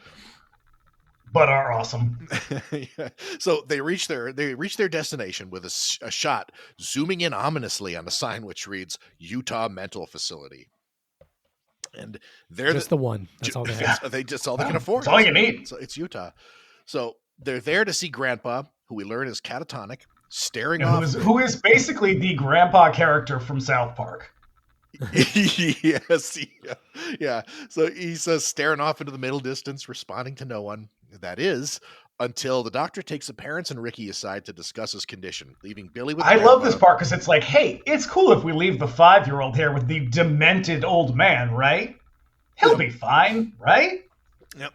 but are awesome. Yeah. So they reach their destination with a shot zooming in ominously on a sign which reads Utah Mental Facility, and they're just the one. That's all they have. That's all they can afford. That's all you need. So it's Utah. So they're there to see Grandpa, who we learn is catatonic, staring off. Who is basically the grandpa character from South Park. Yes, yeah. So he's staring off into the middle distance, responding to no one. That is until the doctor takes the parents and Ricky aside to discuss his condition, leaving Billy with. I love this part because it's like, hey, it's cool if we leave the 5-year-old here with the demented old man, right? He'll be fine, right? Yep.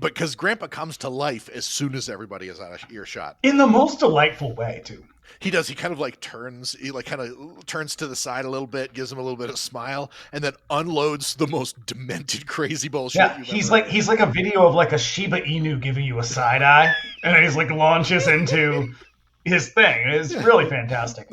Because Grandpa comes to life as soon as everybody is out of earshot. In the most delightful way, too. He does. He kind of like turns. He like kind of turns to the side a little bit, gives him a little bit of a smile, and then unloads the most demented, crazy bullshit. Yeah, he's like a video of like a Shiba Inu giving you a side eye, and then he's like launches into his thing. It's really fantastic.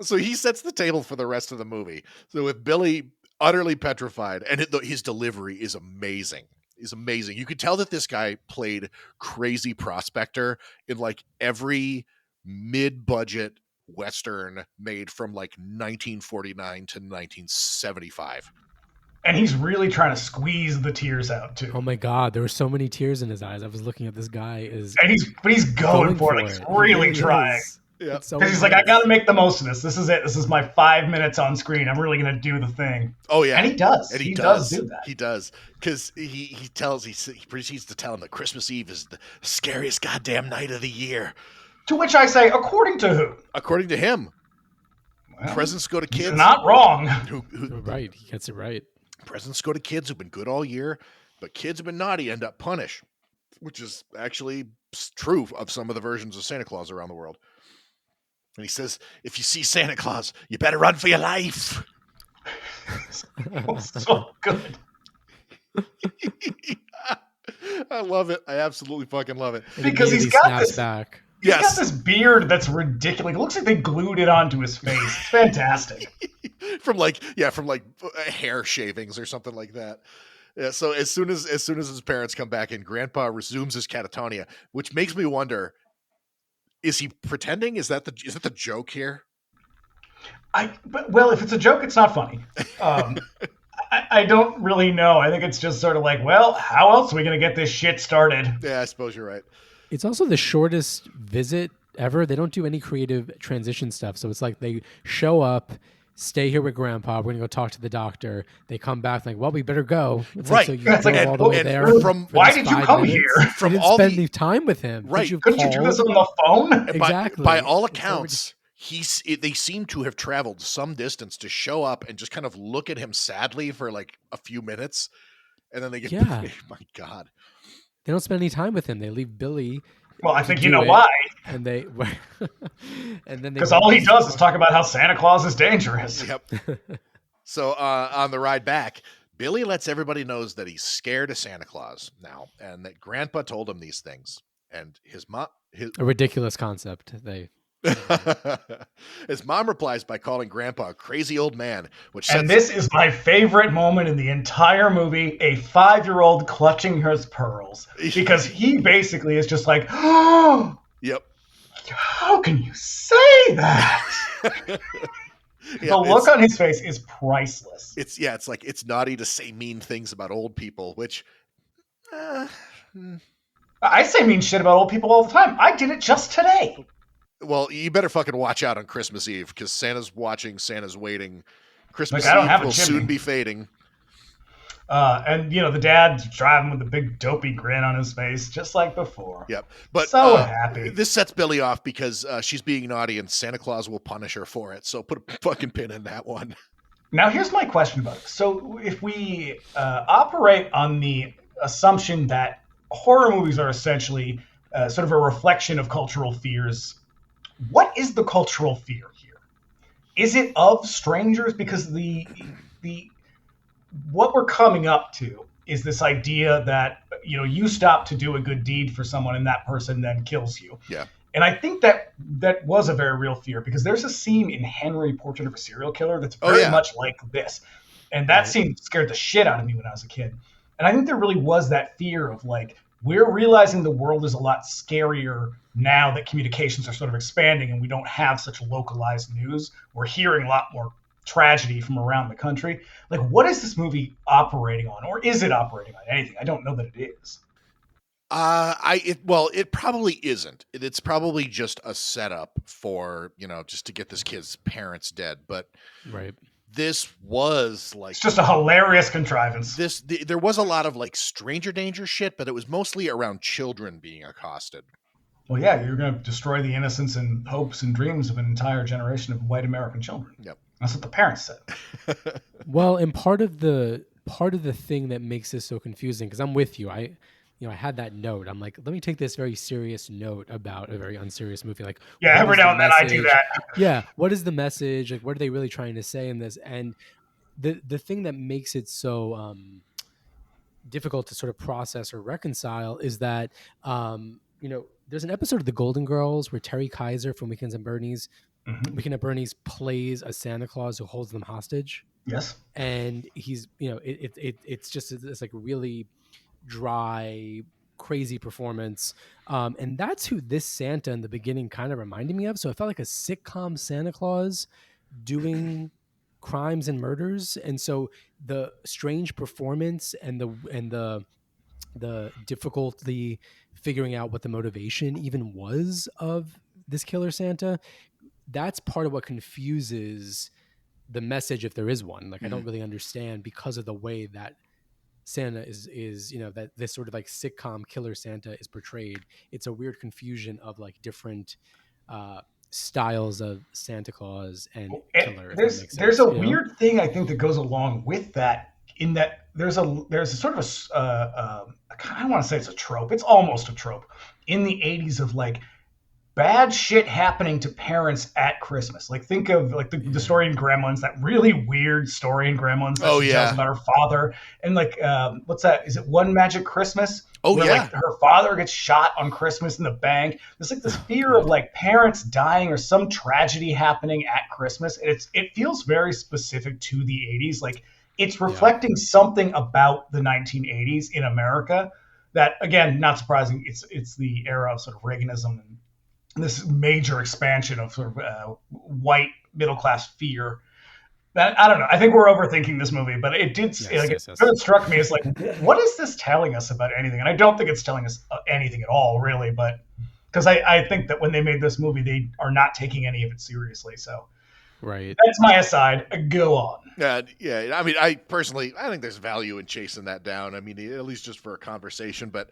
So he sets the table for the rest of the movie. So with Billy utterly petrified, and his delivery is amazing. Is amazing. You could tell that this guy played crazy prospector in like every mid-budget Western made from like 1949 to 1975. And he's really trying to squeeze the tears out too. Oh my God, there were so many tears in his eyes. I was looking at this guy is And he's going for it. He's He really trying. is. Yeah. It's so Because he's like, I intense. got to make the most of this. This is it. This is my 5 minutes on screen. I'm really going to do the thing. Oh yeah, And he does. And He does do that. He does, because he proceeds to tell him that Christmas Eve is the scariest goddamn night of the year. To which I say, according to who? According to him, Well, presents go to he's kids. not wrong. Right, he gets it right. Presents go to kids who've been good all year, but kids who've been naughty end up punished, which is actually true of some of the versions of Santa Claus around the world. And he says, if you see Santa Claus, you better run for your life. So good. I love it. I absolutely fucking love it. And Because he's immediately got snaps this- back. He's Yes. got this beard that's ridiculous. It looks like they glued it onto his face. It's fantastic. from hair shavings or something like that. Yeah, so as soon as his parents come back and Grandpa resumes his catatonia, which makes me wonder, is he pretending? Is that the joke here? Well, if it's a joke, it's not funny. I don't really know. I think it's just sort of like, well, how else are we going to get this shit started? Yeah, I suppose you're right. It's also the shortest visit ever. They don't do any creative transition stuff. So it's like they show up, stay here with Grandpa. We're going to go talk to the doctor. They come back like, well, we better go. It's Right. Like, so you It's like, drove all the way and there. from- for Why this did you 5 come minutes? here? From You didn't all spend the- any time with him. Right. Couldn't you do this on the phone? And Exactly. by all It's so accounts, they seem to have traveled some distance to show up and just kind of look at him sadly for like a few minutes, and then they get Yeah. my God. They don't spend any time with him. They leave Billy, Well, I to think do you know it. why. and they and then Because all he does is talk about how Santa Claus is dangerous. Yep. So on the ride back, Billy lets everybody knows that he's scared of Santa Claus now, and that Grandpa told him these things, and his a ridiculous concept. his mom replies by calling Grandpa a crazy old man, which And sets, this is my favorite moment in the entire movie, a 5-year-old clutching his pearls. Because he basically is just like, oh, yep. how can you say that? Yeah, The look on his face is priceless. it's like it's naughty to say mean things about old people, which I say mean shit about old people all the time. I did it just today. well, you better fucking watch out on Christmas Eve, because Santa's watching, Santa's waiting. Christmas Like, I don't Eve have a will chimney. soon be fading. And, the dad's driving with a big dopey grin on his face, just like before. Yep. But So happy. This sets Billy off because she's being naughty and Santa Claus will punish her for it. So put a fucking pin in that one. Now, here's my question about it. So, if we operate on the assumption that horror movies are essentially sort of a reflection of cultural fears, what is the cultural fear here? Is it of strangers? Because the what we're coming up to is this idea that you stop to do a good deed for someone and that person then kills you. Yeah. And I think that was a very real fear, because there's a scene in Henry, Portrait of a Serial Killer, that's very much like this. And that scene scared the shit out of me when I was a kid. And I think there really was that fear of like, we're realizing the world is a lot scarier now that communications are sort of expanding and we don't have such localized news. We're hearing a lot more tragedy from around the country. Like, what is this movie operating on? Or is it operating on anything? I don't know that it is. It probably isn't. It's probably just a setup for, just to get this kid's parents dead. But Right. this was like, It's just a hilarious contrivance. there was a lot of like stranger danger shit, but it was mostly around children being accosted. Well, yeah, you're going to destroy the innocence and hopes and dreams of an entire generation of white American children. Yep. That's what the parents said. Well, and part of the thing that makes this so confusing, because I'm with you. I had that note. I'm like, let me take this very serious note about a very unserious movie. Like, Yeah, what every is the now and then I do message? that. Yeah, what is the message? Like, what are they really trying to say in this? And the thing that makes it so difficult to sort of process or reconcile is that there's an episode of The Golden Girls where Terry Kaiser from Weekends at Bernie's plays a Santa Claus who holds them hostage. Yes. And he's it's just this like really dry, crazy performance, and that's who this Santa in the beginning kind of reminded me of. So it felt like a sitcom Santa Claus doing crimes and murders, and so the strange performance and the difficulty figuring out what the motivation even was of this killer Santa, that's part of what confuses the message, if there is one. Like, I don't really understand, because of the way that Santa is, you know, that this sort of like sitcom killer Santa is portrayed. It's a weird confusion of like different styles of Santa Claus and killer. There's a weird thing I think that goes along with that, in that there's a sort of I don't want to say it's a trope. It's almost a trope in the 80s of like bad shit happening to parents at Christmas. Like, think of like the story in Gremlins, that really weird story in Gremlins that she tells about her father. And like, what's that? Is it One Magic Christmas? Oh, where, yeah. like, her father gets shot on Christmas in the bank. There's like this fear of like parents dying or some tragedy happening at Christmas. And it feels very specific to the 80s. Like, it's reflecting something about the 1980s in America that, again, not surprising. It's the era of sort of Reaganism and this major expansion of sort of white middle class fear. That, I don't know. I think we're overthinking this movie, but it did. It struck me as like, what is this telling us about anything? And I don't think it's telling us anything at all, really. But because I think that when they made this movie, they are not taking any of it seriously. So, right. That's my aside. Go on. Yeah. I mean, I think there's value in chasing that down. I mean, at least just for a conversation, but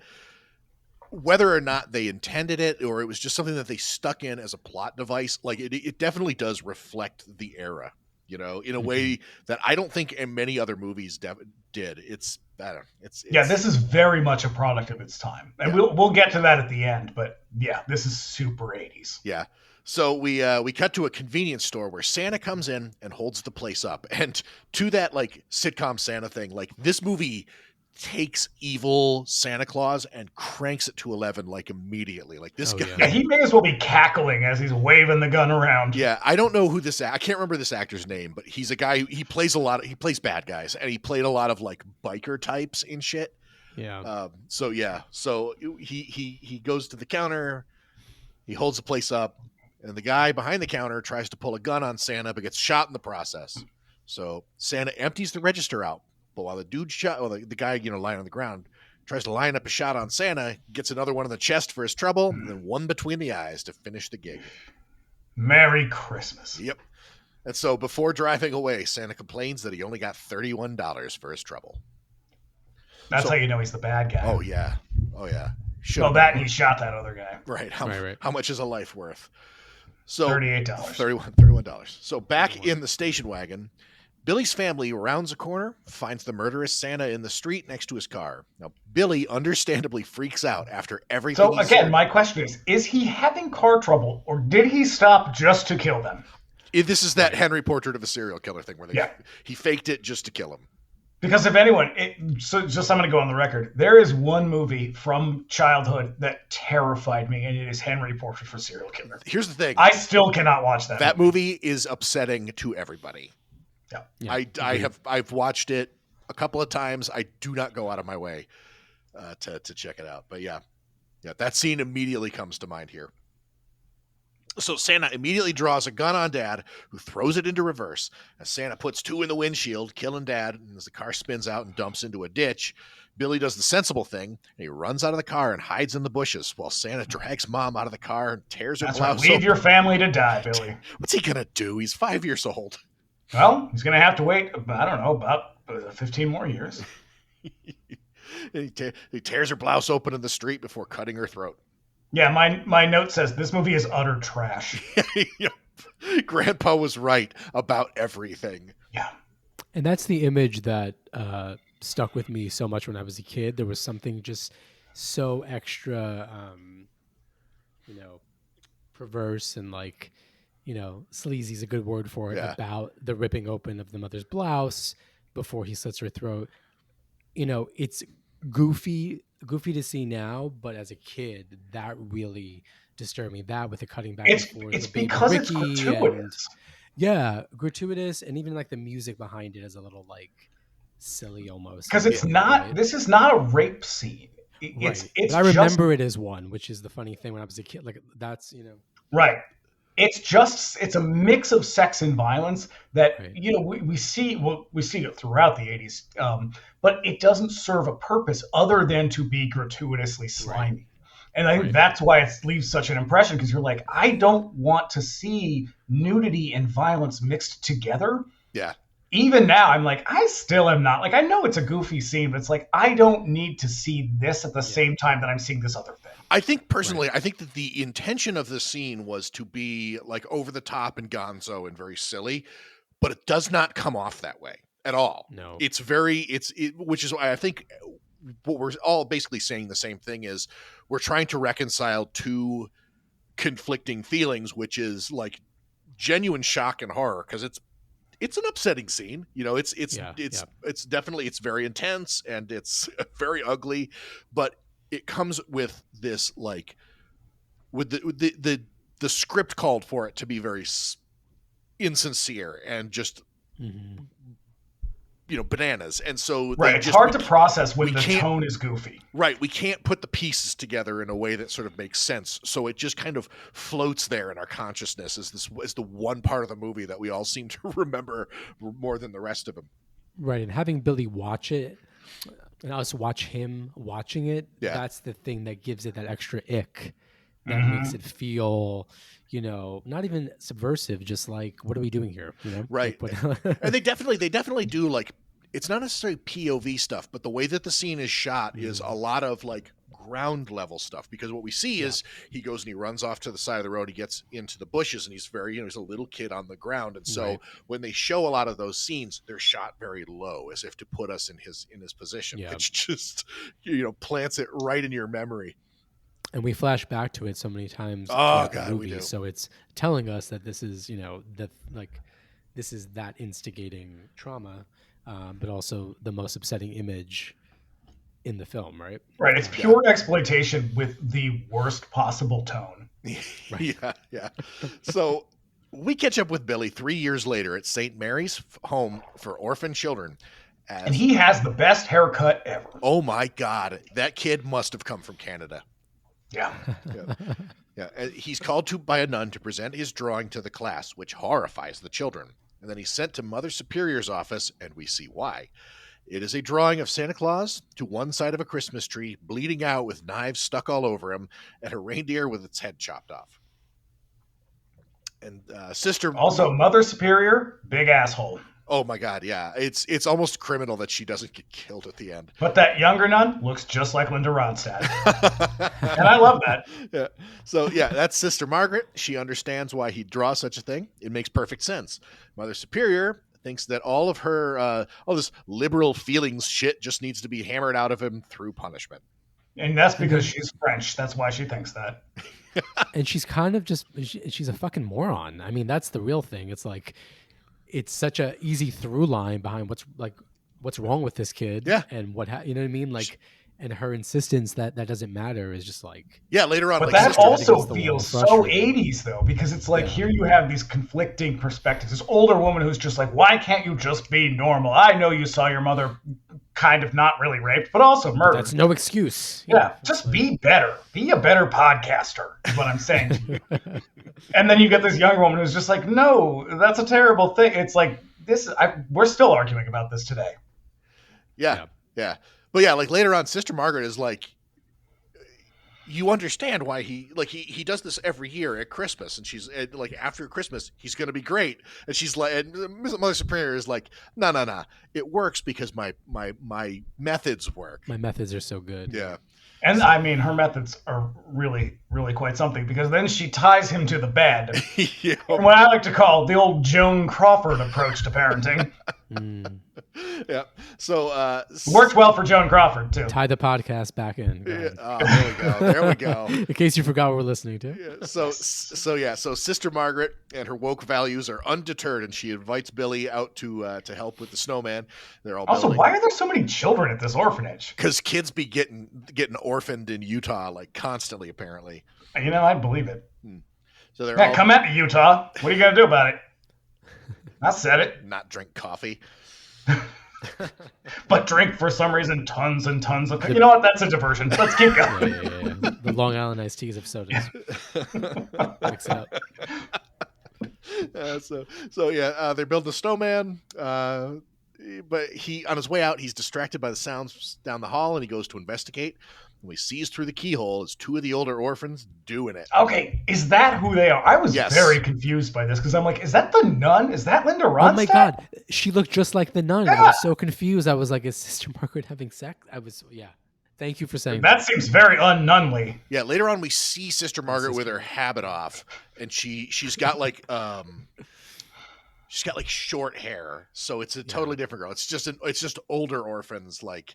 whether or not they intended it or it was just something that they stuck in as a plot device, like it definitely does reflect the era, you know, in a way that I don't think many other movies did. It's better. It's this is very much a product of its time, and we'll get to that at the end. But yeah, this is super 80s. Yeah. So we cut to a convenience store where Santa comes in and holds the place up, and to that like sitcom Santa thing, like this movie takes evil Santa Claus and cranks it to 11 like immediately. Like this guy, yeah, he may as well be cackling as he's waving the gun around. Yeah, I don't know who I can't remember this actor's name, but he's a guy he plays bad guys, and he played a lot of like biker types and shit. Yeah. So he goes to the counter, he holds the place up, and the guy behind the counter tries to pull a gun on Santa but gets shot in the process. So Santa empties the register out. But while the dude the guy, you know, lying on the ground tries to line up a shot on Santa, gets another one in the chest for his trouble, and then one between the eyes to finish the gig. Merry Christmas. Yep. And so before driving away, Santa complains that he only got $31 for his trouble. That's how you know he's the bad guy. Oh, yeah. Well, that and he shot that other guy. Right. How much is a life worth? So $38. $31. So back in the station wagon, Billy's family rounds a corner, finds the murderous Santa in the street next to his car. Now, Billy understandably freaks out after everything. So again, my question is he having car trouble, or did he stop just to kill them? This is that Henry Portrait of a Serial Killer thing where he faked it just to kill him. Because if anyone, I'm going to go on the record. There is one movie from childhood that terrified me, and it is Henry Portrait of a Serial Killer. Here's the thing. I still cannot watch that. That movie is upsetting to everybody. Yeah. I've watched it a couple of times. I do not go out of my way to check it out. But yeah, that scene immediately comes to mind here. So Santa immediately draws a gun on Dad, who throws it into reverse. As Santa puts two in the windshield, killing Dad, and as the car spins out and dumps into a ditch, Billy does the sensible thing, and he runs out of the car and hides in the bushes while Santa drags Mom out of the car and tears her blouse open. Leave your family to die, Billy. What's he gonna do? He's 5 years old. Well, he's going to have to wait, I don't know, about 15 more years. He tears her blouse open in the street before cutting her throat. Yeah, my note says this movie is utter trash. Grandpa was right about everything. Yeah. And that's the image that stuck with me so much when I was a kid. There was something just so extra, perverse and like, sleazy is a good word for it, about the ripping open of the mother's blouse before he slits her throat. It's goofy to see now, but as a kid, that really disturbed me. That with the cutting back and forth. It's because it's gratuitous. Gratuitous, and even like the music behind it is a little like silly almost. Because it's not. Right? This is not a rape scene. It's I remember it as one, which is the funny thing when I was a kid. Like that's right. it's a mix of sex and violence that Right. we see it throughout the 80s, but it doesn't serve a purpose other than to be gratuitously slimy. And I think Right. that's why it leaves such an impression, because you're like, I don't want to see nudity and violence mixed together. Yeah. Even now, I'm like, I still am not like, I know it's a goofy scene, but it's like, I don't need to see this at the same time that I'm seeing this other thing. I think personally, I think that the intention of the scene was to be like over the top and gonzo and very silly, but it does not come off that way at all. No. It's which is why I think what we're all basically saying the same thing is we're trying to reconcile two conflicting feelings, which is like genuine shock and horror, because it's an upsetting scene. It's definitely, it's very intense and it's very ugly, but it comes with this like with the script called for it to be very insincere and just bananas, and so it's hard to process when the tone is goofy. Right, we can't put the pieces together in a way that sort of makes sense, so it just kind of floats there in our consciousness as the one part of the movie that we all seem to remember more than the rest of them. Right, and having Billy watch it and us watch him watching it, that's the thing that gives it that extra ick that makes it feel, not even subversive, just like, what are we doing here? Right. And they definitely do, like, it's not necessarily POV stuff, but the way that the scene is shot is a lot of like ground level stuff, because what we see is he goes and he runs off to the side of the road, he gets into the bushes, and he's very, he's a little kid on the ground. And so when they show a lot of those scenes, they're shot very low as if to put us in his position, which just, plants it right in your memory. And we flash back to it so many times. Oh God, we do. So it's telling us that this is, this is that instigating trauma, but also the most upsetting image in the film, right? Right. It's pure exploitation with the worst possible tone. Yeah. So we catch up with Billy 3 years later at St. Mary's Home for Orphan Children. And he has the best haircut ever. Oh my God. That kid must have come from Canada. Yeah. He's called to by a nun to present his drawing to the class, which horrifies the children. And then he's sent to Mother Superior's office, and we see why. It is a drawing of Santa Claus to one side of a Christmas tree, bleeding out with knives stuck all over him, and a reindeer with its head chopped off. And Sister... Also, Mother Superior, big asshole. Oh my God, yeah. It's almost criminal that she doesn't get killed at the end. But that younger nun looks just like Linda Ronstadt. And I love that. Yeah. So, that's Sister Margaret. She understands why he'd draw such a thing. It makes perfect sense. Mother Superior thinks that all of her, all this liberal feelings shit just needs to be hammered out of him through punishment. And that's because she's French. That's why she thinks that. And she's kind of just, she's a fucking moron. I mean, that's the real thing. It's like, it's such a easy through line behind what's wrong with this kid. Yeah. And you know what I mean? Like, and her insistence that doesn't matter is just like, later on. But like, that also feels so 80s though, because it's like, here you have these conflicting perspectives. This older woman who's just like, why can't you just be normal? I know you saw your mother kind of not really raped, but also murdered. That's no excuse. Yeah, just be better. Be a better podcaster is what I'm saying to you. And then you get this younger woman who's just like, no, that's a terrible thing. It's like, we're still arguing about this today. Yeah. But like later on, Sister Margaret is like, you understand why he does this every year at Christmas, and she's like, after Christmas he's going to be great, and she's like, and Mother Superior is like, no, it works because my methods work. My methods are so good. Yeah. And I mean, her methods are really, really quite something, because then she ties him to the bed. Yeah. What I like to call the old Joan Crawford approach to parenting. Yeah. So worked well for Joan Crawford too. Tie the podcast back in. There we go. In case you forgot what we're listening to. Yeah. So Sister Margaret and her woke values are undeterred, and she invites Billy out to help with the snowman. They're all also, building. why are there so many children at this orphanage? Because kids be getting orphaned in Utah like constantly, apparently. I believe it. So they're come at me, Utah. What are you gonna do about it? I said it. Not drink coffee. But drink, for some reason, tons and tons of... You know what? That's a diversion. Let's keep going. Yeah. The Long Island iced teas of sodas. Mix it up. They're building a snowman. But he, on his way out, he's distracted by the sounds down the hall, and he goes to investigate. And he sees through the keyhole as two of the older orphans doing it. Okay, is that who they are? I was very confused by this because I'm like, is that the nun? Is that Linda Ronstadt? Oh my God, she looked just like the nun. I was so confused. I was like, is Sister Margaret having sex? Thank you for saying that. Seems very unnunly. Yeah, later on we see Sister Margaret with her habit off, and she's got like short hair, so it's a totally different girl. It's just older orphans like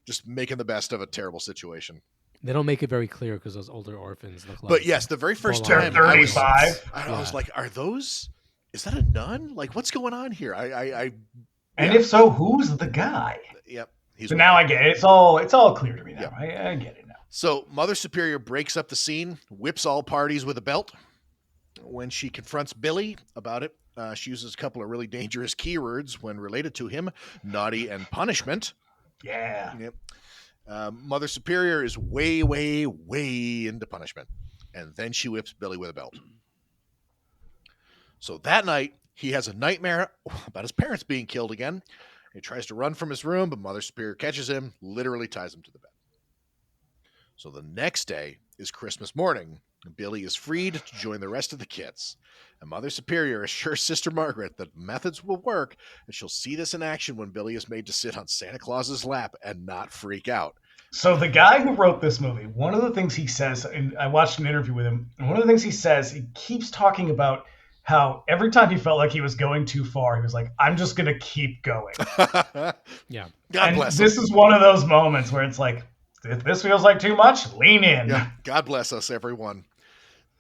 just making the best of a terrible situation. They don't make it very clear because those older orphans look like. But yes, the very first time 35. I was like, is that a nun? Like, what's going on here? And if so, who's the guy? Yep. So now I get it. It's all clear to me now. Yep. I get it now. So Mother Superior breaks up the scene, whips all parties with a belt. When she confronts Billy about it, she uses a couple of really dangerous keywords when related to him: naughty and punishment. Yeah. Yep. Mother Superior is way, way, way into punishment. And then she whips Billy with a belt. So that night, he has a nightmare about his parents being killed again. He tries to run from his room, but Mother Superior catches him, literally ties him to the bed. So the next day is Christmas morning. Billy is freed to join the rest of the kids. And Mother Superior assures Sister Margaret that methods will work, and she'll see this in action when Billy is made to sit on Santa Claus's lap and not freak out. So the guy who wrote this movie, one of the things he says, and I watched an interview with him, and one of the things he says, he keeps talking about how every time he felt like he was going too far, he was like, I'm just going to keep going. Yeah. God bless him. This is one of those moments where it's like, if this feels like too much, lean in. Yeah. God bless us, everyone.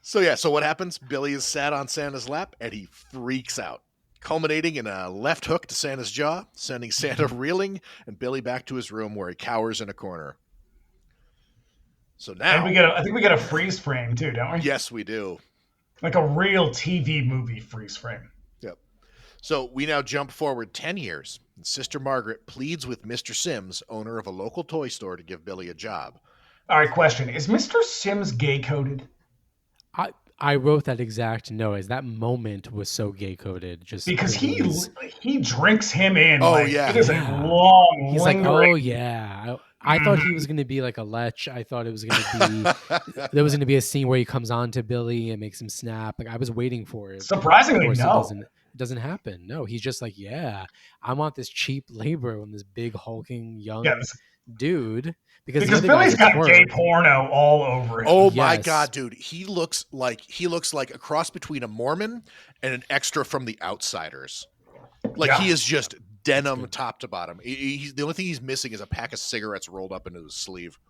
So what happens? Billy is sat on Santa's lap, and he freaks out, culminating in a left hook to Santa's jaw, sending Santa reeling and Billy back to his room where he cowers in a corner. So now... And I think we get a freeze frame, too, don't we? Yes, we do. Like a real TV movie freeze frame. Yep. So we now jump forward 10 years, and Sister Margaret pleads with Mr. Sims, owner of a local toy store, to give Billy a job. All right, question. Is Mr. Sims gay-coded? I wrote that exact noise. That moment was so gay-coded. Just because he drinks him in. Oh, yeah. It is a long, he's lingering... like, oh, yeah. I thought he was going to be like a lech. I thought it was going to be... there was going to be a scene where he comes on to Billy and makes him snap. Like, I was waiting for it. Surprisingly, no. It doesn't happen. No, he's just like, yeah, I want this cheap labor on this big, hulking, young dude. Because Billy's got gay porno all over him. Oh my God, dude. He looks like a cross between a Mormon and an extra from The Outsiders. Like he is just denim top to bottom. The only thing he's missing is a pack of cigarettes rolled up into his sleeve.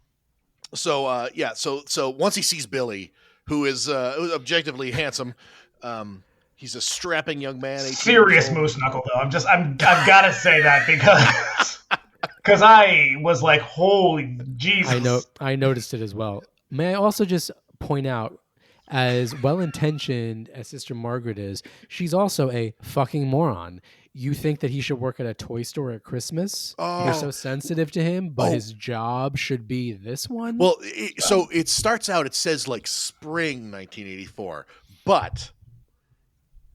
So so once he sees Billy, who is objectively handsome, he's a strapping young man. Serious moose knuckle though. I've got to say that because I was like, holy Jesus. I noticed it as well. May I also just point out, as well-intentioned as Sister Margaret is, she's also a fucking moron. You think that he should work at a toy store at Christmas? You're so sensitive to him, but his job should be this one? Well, so it starts out, it says like spring 1984, but...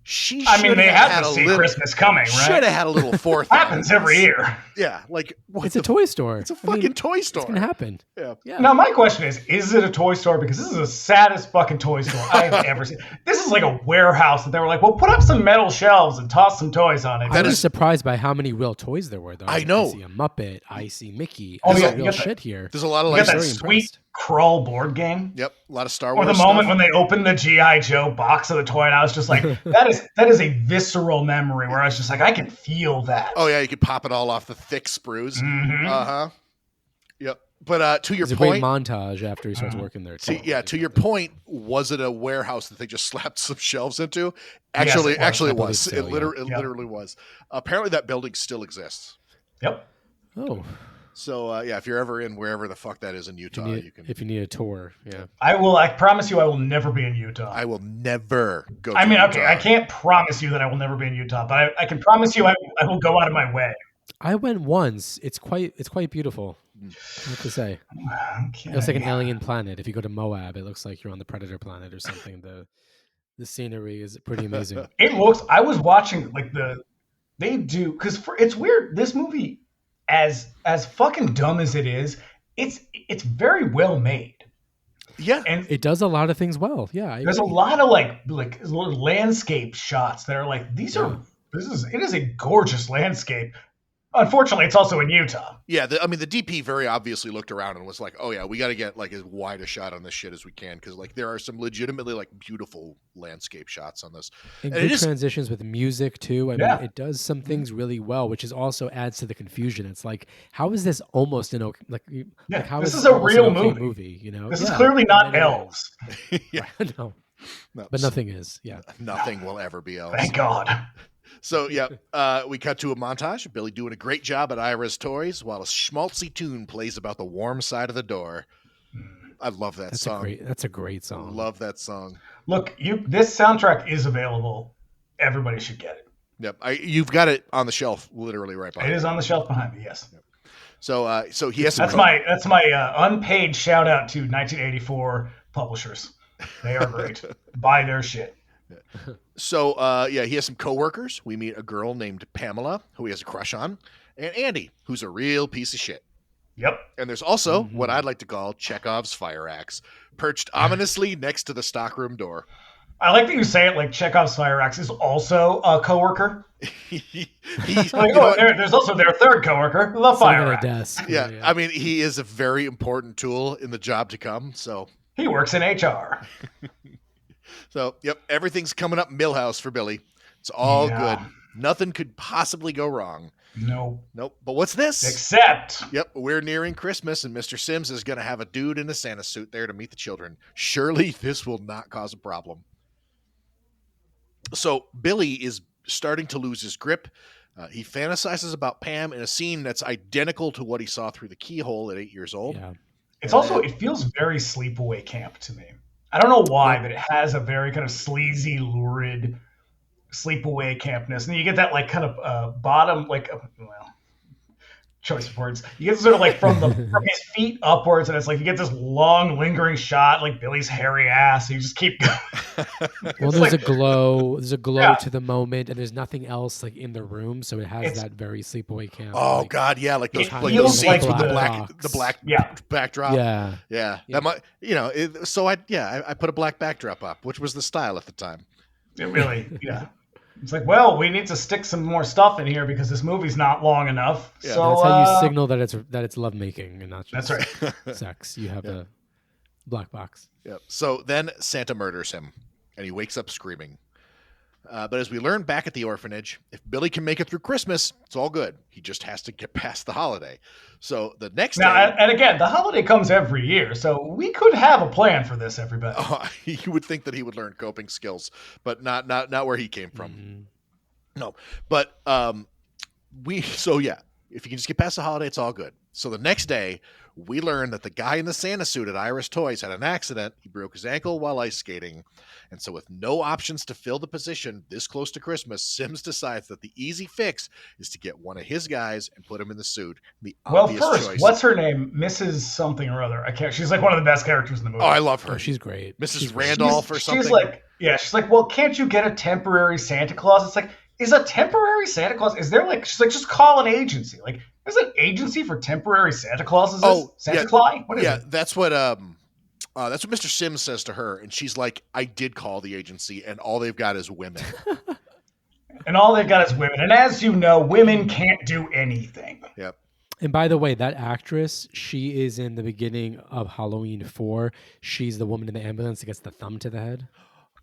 they had to see Christmas coming, right? Should have had a little forethought. Happens every year. Yeah, like it's a toy store. It's a fucking toy store. It's gonna happen. Yeah. Now my question is it a toy store? Because this is the saddest fucking toy store I've ever seen. This is like a warehouse that they were like, well, put up some metal shelves and toss some toys on it. I was surprised by how many real toys there were, though. I know. I see a Muppet. I see Mickey. Real shit here. There's a lot of like that sweet Krull board game. Yep, a lot of Star Wars. Or the moment when they opened the G.I. Joe box of the toy, and I was just like, that is a visceral memory where I was just like, I can feel that. Oh yeah, you could pop it all off the thick sprues. Mm-hmm. Yep. But to your point, a great montage after he starts working there. Too. To your point, was it a warehouse that they just slapped some shelves into? Actually, it was. So, it literally was. Apparently, that building still exists. Yep. Oh. So if you're ever in wherever the fuck that is in Utah, if you need a tour, yeah. I promise you, I will never be in Utah. I will never go. Okay, I can't promise you that I will never be in Utah, but I can promise you I will go out of my way. I went once. It's quite beautiful. I have to say, it looks like an alien planet. If you go to Moab, it looks like you're on the Predator planet or something. The The scenery is pretty amazing. It looks. I was watching like they do because it's weird. This movie, as fucking dumb as it is, it's very well made. Yeah, and it does a lot of things well. Yeah, there's a lot of like landscape shots that are like it is a gorgeous landscape. Unfortunately, it's also in Utah. Yeah, the DP very obviously looked around and was like, "Oh yeah, we got to get like as wide a shot on this shit as we can," because like there are some legitimately like beautiful landscape shots on this, and good transitions with music too. I mean, it does some things really well, which is also adds to the confusion. It's like, how is this almost an okay? Like how this is a real movie? You know, this is clearly not Elves. Yeah, no, but nothing is. Yeah, nothing will ever be Elves. Thank God. So, we cut to a montage of Billy doing a great job at Ira's toys while a schmaltzy tune plays about the warm side of the door. I love that song. That's a great song. I love that song. Look, this soundtrack is available. Everybody should get it. Yep, you've got it on the shelf, literally right behind. It is on the shelf behind me. Yes. Yep. So he has. That's my unpaid shout out to 1984 publishers. They are great. Buy their shit. So, he has some coworkers. We meet a girl named Pamela, who he has a crush on, and Andy, who's a real piece of shit. Yep. And there's also what I'd like to call Chekhov's fire axe, perched ominously next to the stockroom door. I like that you say it like Chekhov's fire axe is also a coworker. There's also their third coworker, the fire axe. Yeah, I mean, he is a very important tool in the job to come. So he works in HR. So, everything's coming up Milhouse for Billy. It's all good. Nothing could possibly go wrong. Nope. But what's this? Except. We're nearing Christmas, and Mr. Sims is going to have a dude in a Santa suit there to meet the children. Surely this will not cause a problem. So Billy is starting to lose his grip. He fantasizes about Pam in a scene that's identical to what he saw through the keyhole at 8 years old. Yeah. It feels very Sleepaway Camp to me. I don't know why, but it has a very kind of sleazy, lurid sleepaway campness. And you get that like kind of bottom, choice of words. You get sort of like from his feet upwards, and it's like you get this long, lingering shot, like Billy's hairy ass. And you just keep going. Well, there's a glow. There's a glow to the moment, and there's nothing else like in the room, so it has that very sleepaway camp. Oh God, yeah, like those scenes with the black backdrop. Yeah. That might, so I put a black backdrop up, which was the style at the time. It really, It's like, well, we need to stick some more stuff in here because this movie's not long enough. Yeah, so that's how you signal that it's lovemaking and not just that's right. sex. You have a black box. Yeah. So then Santa murders him, and he wakes up screaming. But as we learn back at the orphanage, if Billy can make it through Christmas, it's all good. He just has to get past the holiday. So the next day... And again, the holiday comes every year, so we could have a plan for this, everybody. Oh, you would think that he would learn coping skills, but not where he came from. Mm-hmm. No, but if you can just get past the holiday, it's all good. So the next day, we learn that the guy in the Santa suit at Ira's Toys had an accident. He broke his ankle while ice skating. And so with no options to fill the position this close to Christmas, Sims decides that the easy fix is to get one of his guys and put him in the suit. First, what's her name? Mrs. something or other. I can't. She's like one of the best characters in the movie. Oh, I love her. Oh, she's great. Mrs. Randolph or something. She's like, well, can't you get a temporary Santa Claus? It's like, is a temporary Santa Claus? Is there she's like, just call an agency. Like, there's an agency for temporary Santa Clauses. Santa Claus? What is it? That's what Mr. Sims says to her, and she's like, I did call the agency, and all they've got is women. And all they've got is women. And as you know, women can't do anything. Yep. And by the way, that actress, she is in the beginning of Halloween 4. She's the woman in the ambulance that gets the thumb to the head.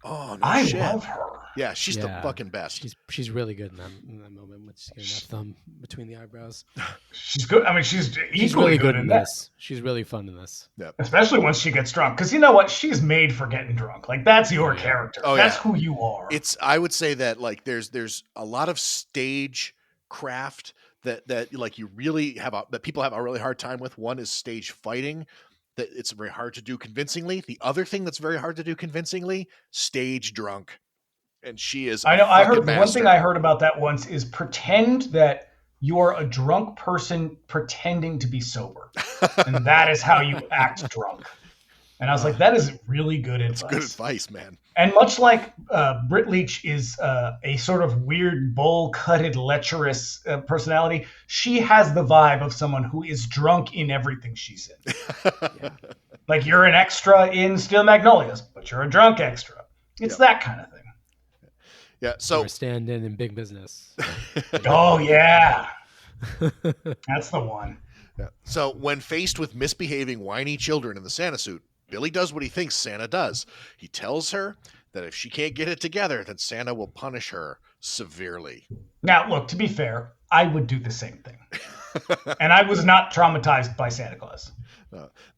Oh, no I shit. love her. Yeah, she's the fucking best. She's really good in that moment when she's getting that thumb between the eyebrows. She's good. I mean, she's really good in this. She's really fun in this. Yep. Especially once she gets drunk. Because you know what? She's made for getting drunk. Like, that's your character. Oh, that's who you are. I would say that, like, there's a lot of stage craft that like you really that people have a really hard time with. One is stage fighting. That it's very hard to do convincingly. The other thing that's very hard to do convincingly, stage drunk. And she is. I know. I heard one thing I heard about that once is pretend that you are a drunk person pretending to be sober, and that is how you act drunk. And I was like, that is really good advice. It's good advice, man. And much like Britt Leach is a sort of weird, bowl-cutted, lecherous personality, she has the vibe of someone who is drunk in everything she's in. Yeah. Like, you're an extra in Steel Magnolias, but you're a drunk extra. It's that kind of thing. Yeah, so... Or stand-in in Big Business. Oh, yeah. That's the one. Yeah. So when faced with misbehaving, whiny children in the Santa suit, Billy does what he thinks Santa does. He tells her that if she can't get it together, then Santa will punish her severely. Now, look, to be fair, I would do the same thing. And I was not traumatized by Santa Claus.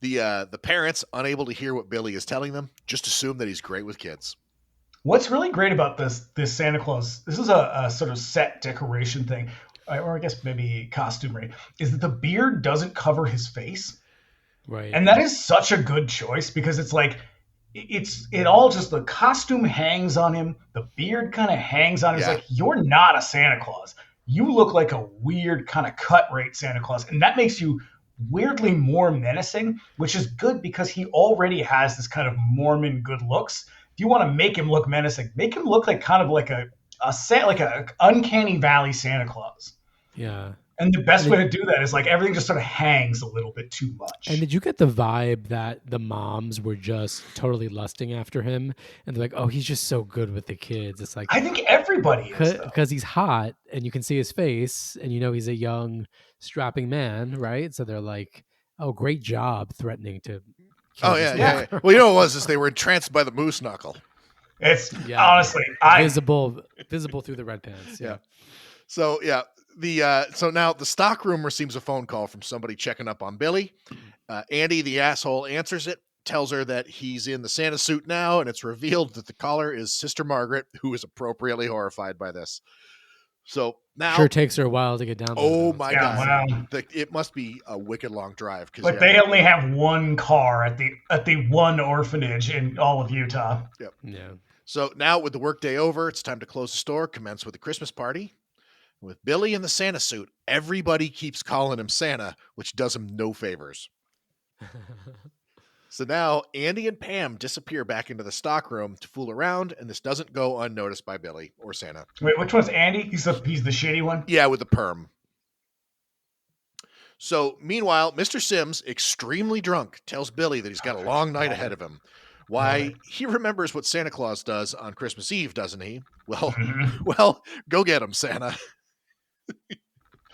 The parents, unable to hear what Billy is telling them, just assume that he's great with kids. What's really great about this Santa Claus, this is a sort of set decoration thing, or I guess maybe costumery, is that the beard doesn't cover his face. Right. And that is such a good choice because it's like, it all just, the costume hangs on him. The beard kind of hangs on him. Yeah. It's like, you're not a Santa Claus. You look like a weird kind of cut rate Santa Claus. And that makes you weirdly more menacing, which is good because he already has this kind of Mormon good looks. If you want to make him look menacing, make him look like kind of like a uncanny valley Santa Claus. Yeah. And the best way to do that is like everything just sort of hangs a little bit too much. And did you get the vibe that the moms were just totally lusting after him? And they're like, oh, he's just so good with the kids. It's like, I think everybody is, because he's hot and you can see his face and you know he's a young, strapping man, right? So they're like, oh, great job threatening to kill Oh, this yeah. girl. Well, you know what it was? Is they were entranced by the moose knuckle. It's honestly, visible through the red pants. Yeah. So, yeah. So now the stockroom receives a phone call from somebody checking up on Billy. Andy, the asshole, answers it, tells her that he's in the Santa suit now, and it's revealed that the caller is Sister Margaret, who is appropriately horrified by this. So now, Sure takes her a while to get down there. oh though. my Yeah, god, wow. it must be a wicked long drive because Like they only have one car at the one orphanage in all of Utah. Yeah. So now with the workday over, it's time to close the store, commence with the Christmas party. With Billy in the Santa suit, everybody keeps calling him Santa, which does him no favors. So now Andy and Pam disappear back into the stockroom to fool around, and this doesn't go unnoticed by Billy or Santa. Wait, which one's Andy? He's the shitty one? Yeah, with the perm. So meanwhile, Mr. Sims, extremely drunk, tells Billy that he's got a long night ahead of him. Why, he remembers what Santa Claus does on Christmas Eve, doesn't he? Well, go get him, Santa.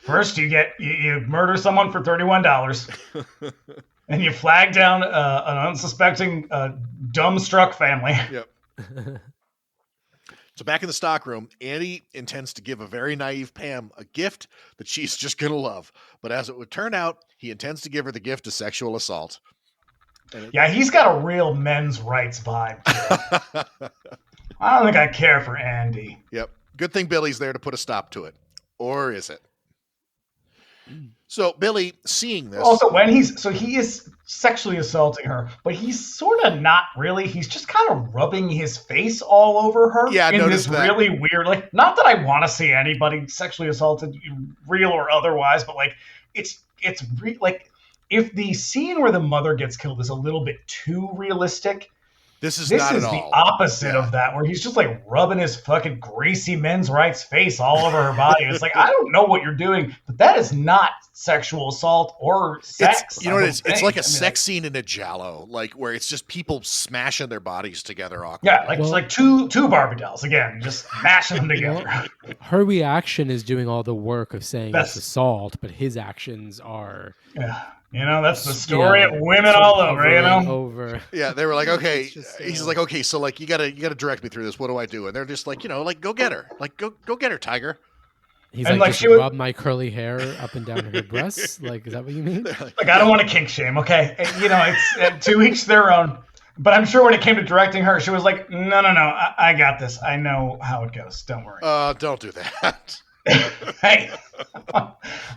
First, you murder someone for $31, and you flag down an unsuspecting, dumbstruck family. Yep. So back in the stockroom, Andy intends to give a very naive Pam a gift that she's just going to love. But as it would turn out, he intends to give her the gift of sexual assault. Yeah, he's got a real men's rights vibe to him. I don't think I care for Andy. Yep. Good thing Billy's there to put a stop to it. Or is it? So Billy, seeing this... Also, he is sexually assaulting her, but he's sort of not really. He's just kind of rubbing his face all over her. Yeah, in notice this that. really weird, like, not that I want to see anybody sexually assaulted, real or otherwise, but like, like, if the scene where the mother gets killed is a little bit too realistic, this is not at all. the opposite of that, where he's just like rubbing his fucking greasy men's rights face all over her body. It's like, I don't know what you're doing, but that is not sexual assault or sex. You know what it is? It's like a sex scene in a giallo, like where it's just people smashing their bodies together awkwardly. Yeah, like it's like two Barbie dolls again, just mashing them together. Her reaction is doing all the work of saying it's assault, but his actions are... Yeah. You know, that's the story of women all over, you know? Over. Yeah, they were like, okay. just, He's like, okay, so like you gotta direct me through this. What do I do? And they're just like, like, go get her. Like, go get her, Tiger. He's and like, like just rub my curly hair up and down her breasts? Like, is that what you mean? Like, I don't want to kink shame, okay? You know, it's to each their own. But I'm sure when it came to directing her, she was like, no, I got this. I know how it goes. Don't worry. Don't do that. Hey,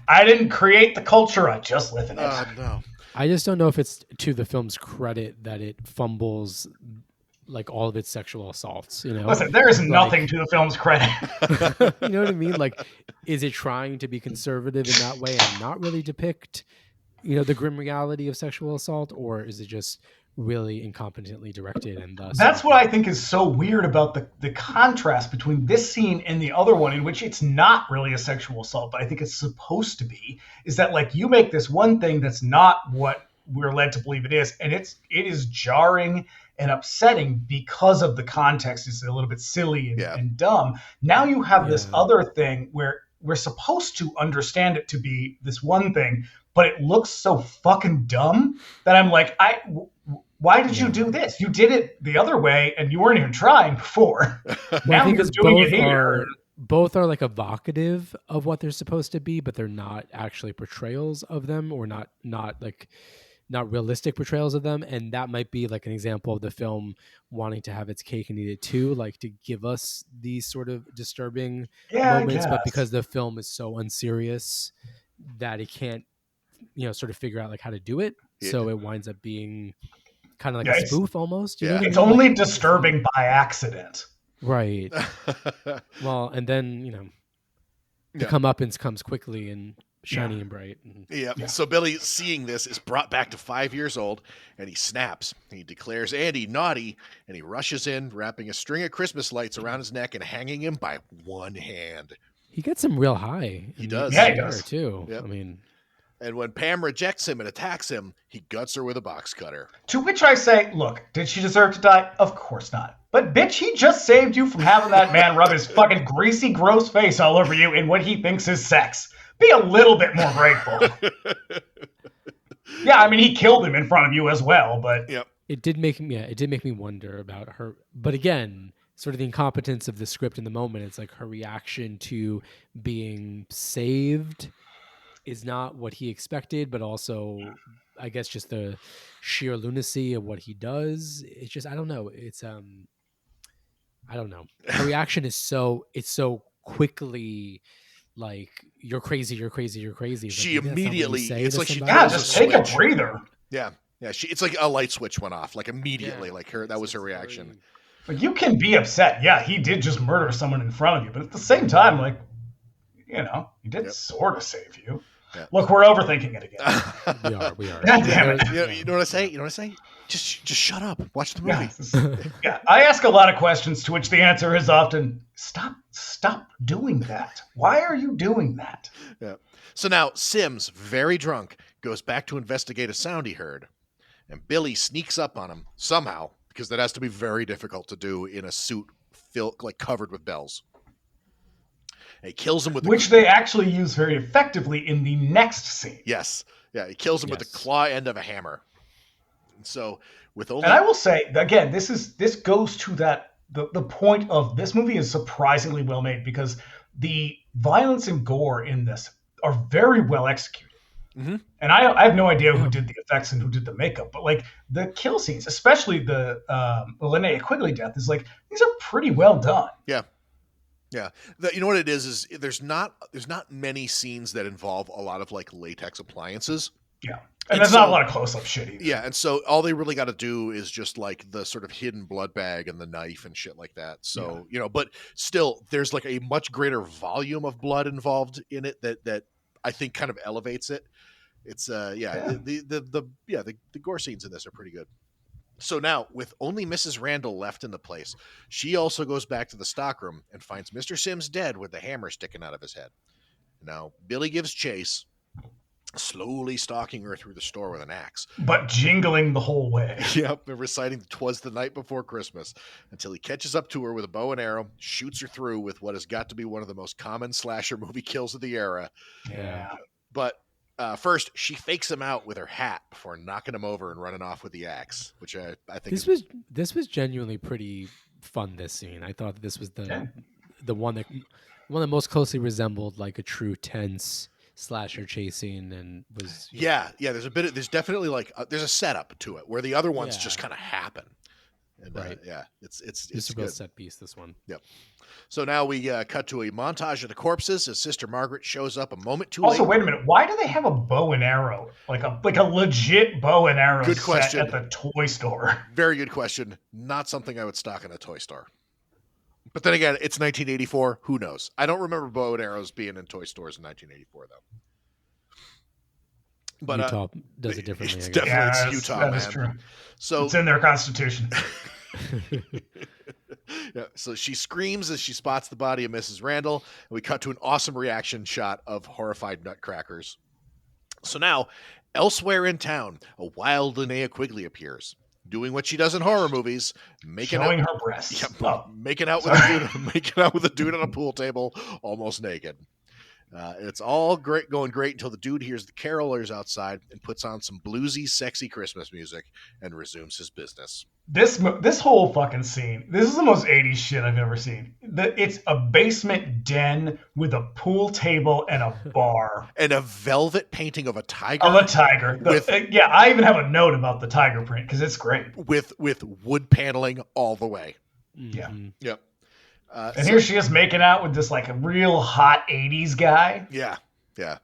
I didn't create the culture. I just live in it. No. I just don't know if it's to the film's credit that it fumbles like all of its sexual assaults, you know? Listen, there is nothing to the film's credit. You know what I mean? Like, is it trying to be conservative in that way and not really depict the grim reality of sexual assault, or is it just really incompetently directed and thus That's what I think is so weird about the contrast between this scene and the other one, in which it's not really a sexual assault, but I think it's supposed to be, is that like you make this one thing that's not what we're led to believe it is, and it is jarring and upsetting because of the context. It's a little bit silly and dumb. Now you have this other thing where we're supposed to understand it to be this one thing, but it looks so fucking dumb that I'm like, why did you do this? You did it the other way, and you weren't even trying before. Now you're doing it here. Both are like evocative of what they're supposed to be, but they're not actually portrayals of them, or not realistic portrayals of them. And that might be like an example of the film wanting to have its cake and eat it too, like to give us these sort of disturbing moments, but because the film is so unserious that it can't, sort of figure out like how to do it. Yeah. So it winds up being kind of like a spoof almost. You know what I mean? It's only disturbing by accident. Right. Well, and then, the comeuppance comes quickly and shiny and bright. Yeah. So Billy, seeing this, is brought back to 5 years old, and he snaps. He declares Andy naughty, and he rushes in, wrapping a string of Christmas lights around his neck and hanging him by one hand. He gets him real high. He does. Yeah, he does. Too. Yep. I mean... And when Pam rejects him and attacks him, he guts her with a box cutter. To which I say, look, did she deserve to die? Of course not. But bitch, he just saved you from having that man rub his fucking greasy, gross face all over you in what he thinks is sex. Be a little bit more grateful. Yeah, I mean, he killed him in front of you as well, but... Yep. It did make me wonder about her. But again, sort of the incompetence of the script in the moment. It's like her reaction to being saved is not what he expected, but also I guess just the sheer lunacy of what he does. It's just, I don't know. It's I don't know. Her reaction is so quickly like, you're crazy, you're crazy, you're crazy. She immediately, it's like she just take a breather. Yeah. Yeah. It's like a light switch went off, like immediately, like that was her reaction. Like, you can be upset. Yeah, he did just murder someone in front of you, but at the same time, like, he did sort of save you. Yeah. Look, we're overthinking it again. We are. God damn it. You know what I say? Just shut up. Watch the movie. Yeah. I ask a lot of questions to which the answer is often, stop doing that. Why are you doing that? Yeah. So now Sims, very drunk, goes back to investigate a sound he heard. And Billy sneaks up on him somehow, because that has to be very difficult to do in a suit covered with bells. And he kills him with which they actually use very effectively in the next scene. Yes. Yeah, he kills him with the claw end of a hammer. And so and I will say, again, this goes to the point of this movie is surprisingly well made, because the violence and gore in this are very well executed. Mm-hmm. And I have no idea who did the effects and who did the makeup, but like the kill scenes, especially the Linnea Quigley death, is like, these are pretty well done. Yeah. Yeah. You know what it is there's not many scenes that involve a lot of like latex appliances. Yeah. And there's not a lot of close-up shit either. Yeah. And so all they really got to do is just like the sort of hidden blood bag and the knife and shit like that. So, but still there's like a much greater volume of blood involved in it that I think kind of elevates it. It's the gore scenes in this are pretty good. So now, with only Mrs. Randall left in the place, she also goes back to the stockroom and finds Mr. Sims dead with the hammer sticking out of his head. Now, Billy gives chase, slowly stalking her through the store with an axe. But jingling the whole way. Yep, and reciting "'Twas the Night Before Christmas," until he catches up to her with a bow and arrow, shoots her through with what has got to be one of the most common slasher movie kills of the era. Yeah. But first, she fakes him out with her hat before knocking him over and running off with the axe, which I think this was genuinely pretty fun. This scene, I thought this was the one that most closely resembled like a true tense slasher chase scene, and was there's definitely like there's a setup to it where the other ones just kind of happen. And, right. It's a real set piece, this one. Yep. So now we cut to a montage of the corpses as Sister Margaret shows up a moment too late. Also, wait a minute. Why do they have a bow and arrow? Like a legit bow and arrow good question. Set at the toy store? Very good question. Not something I would stock in a toy store. But then again, it's 1984. Who knows? I don't remember bow and arrows being in toy stores in 1984, though. But Utah does it differently. It's I guess. definitely it's Utah, that man. is true. So It's in their constitution. yeah, so she screams as she spots the body of Mrs. Randall, and we cut to an awesome reaction shot of horrified nutcrackers. So now, elsewhere in town, a wild Linnea Quigley appears, doing what she does in horror movies, Showing her breasts. Yeah, making out with a dude on a pool table, almost naked. It's all great, going great until the dude hears the carolers outside and puts on some bluesy, sexy Christmas music and resumes his business. This whole fucking scene, this is the most 80s shit I've ever seen. It's a basement den with a pool table and a bar. And a velvet painting of a tiger. I even have a note about the tiger print because it's great. With wood paneling all the way. Yeah. Yep. And here she is making out with this like a real hot 80s guy. Yeah.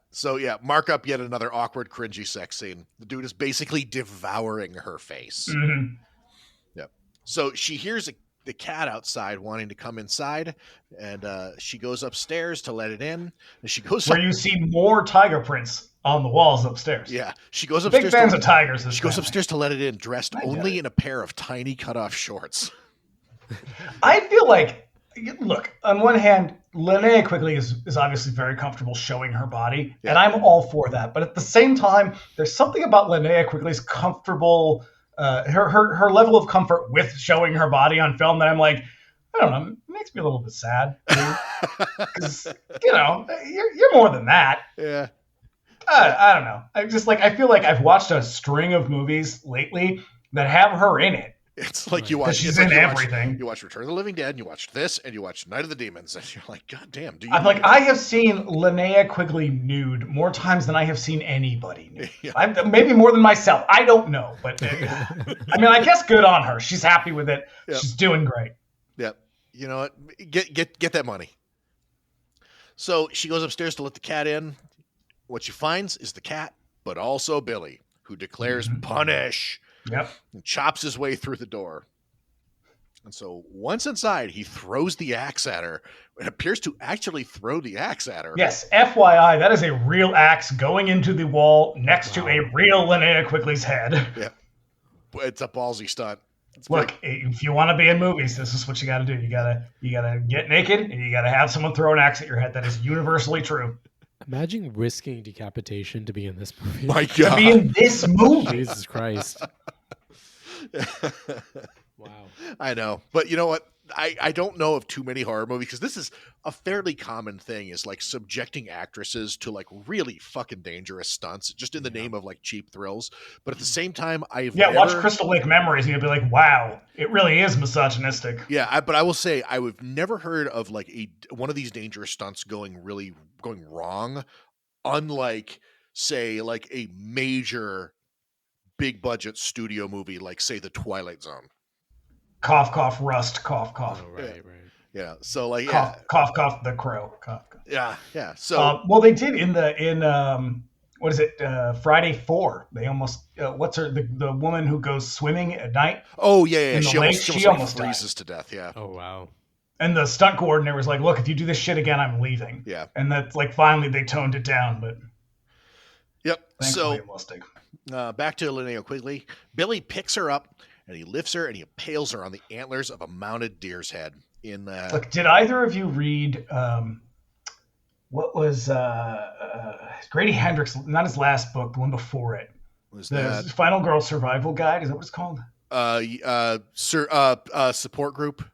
So mark up yet another awkward, cringy sex scene. The dude is basically devouring her face. Mm-hmm. Yep. So she hears the cat outside wanting to come inside, and she goes upstairs to let it in. And she goes where you see more tiger prints on the walls upstairs. Yeah, she goes upstairs. Big fans of tigers. She goes upstairs to let it in, dressed only in a pair of tiny cutoff shorts. I feel like. Look, on one hand, Linnea Quigley is obviously very comfortable showing her body, and I'm all for that. But at the same time, there's something about Linnea Quigley's comfortable, her level of comfort with showing her body on film that I'm like, I don't know, it makes me a little bit sad. Because, you're more than that. Yeah. I don't know. I feel like I've watched a string of movies lately that have her in it. It's like you watch. She's in everything. You watch Return of the Living Dead, and you watch this, and you watch Night of the Demons, and you're like, God damn! I have seen Linnea Quigley nude more times than I have seen anybody nude. Yeah. Maybe more than myself. I don't know, but I guess good on her. She's happy with it. Yep. She's doing great. Yep. You know what? Get that money. So she goes upstairs to let the cat in. What she finds is the cat, but also Billy, who declares punish. Yep. And chops his way through the door. And so once inside, he throws the axe at her. It appears to actually throw the axe at her. Yes, FYI, that is a real axe going into the wall next to a real Linnea Quigley's head. Yeah. It's a ballsy stunt. Look, if you want to be in movies, this is what you got to do. You gotta get naked, and you got to have someone throw an axe at your head. That is universally true. Imagine risking decapitation to be in this movie. My God. To be in this movie. Jesus Christ. Wow. I know. But you know what? I don't know of too many horror movies, because this is a fairly common thing, is like subjecting actresses to like really fucking dangerous stunts just in the name of like cheap thrills. But at the same time, watch Crystal Lake Memories and you'll be like, wow, it really is misogynistic. Yeah, but I will say I've never heard of like one of these dangerous stunts going wrong, unlike say like a major big budget studio movie like say The Twilight Zone. Cough, cough, rust, cough, cough. Oh, right. Yeah. So like, cough, cough, the crow. Cough, cough. Yeah. So, well, they did in what is it? Friday 4. They almost, what's her, the woman who goes swimming at night? Oh yeah. She almost died. freezes to death. Yeah. Oh wow. And the stunt coordinator was like, "Look, if you do this shit again, I'm leaving." Yeah. And that's like finally they toned it down, but. Yep. So back to Linnea Quigley. Billy picks her up. And he lifts her and he impales her on the antlers of a mounted deer's head. Look, did either of you read what was Grady Hendrix? Not his last book, the one before it. The Final Girl Survival Guide. Is that what it's called? Support group.